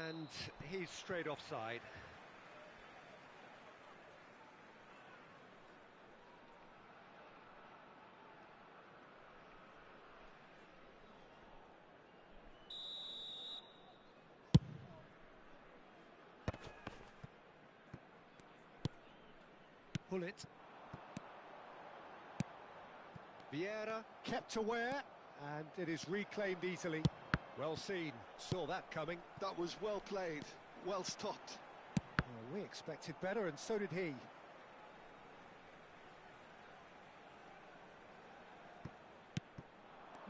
And he's straight offside. Hullet. Vieira kept aware, and it is reclaimed easily. Well seen, saw that coming. That was well played, well stopped. Well, we expected better, and so did he.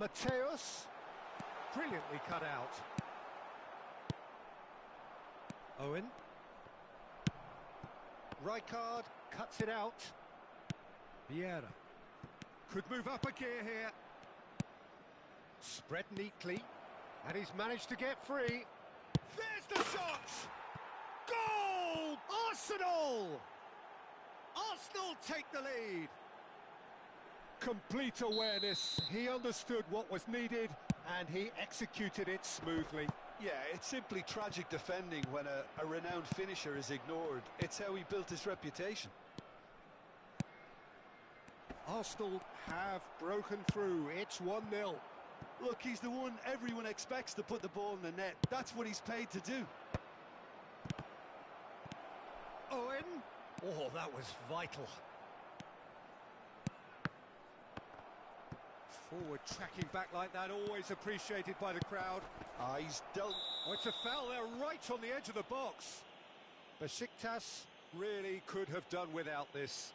Mateos, brilliantly cut out. Owen. Rijkaard cuts it out. Vieira could move up a gear here. Spread neatly, and he's managed to get free. There's the shot! Goal! Arsenal! Arsenal take the lead. Complete awareness. He understood what was needed, and he executed it smoothly. Yeah, it's simply tragic defending when a renowned finisher is ignored. It's how he built his reputation. Arsenal have broken through. It's 1-0. Look, he's the one everyone expects to put the ball in the net. That's what he's paid to do. Owen. Oh, that was vital. Forward tracking back like that, always appreciated by the crowd. He's dealt. Oh, it's a foul there, right on the edge of the box. Besiktas really could have done without this.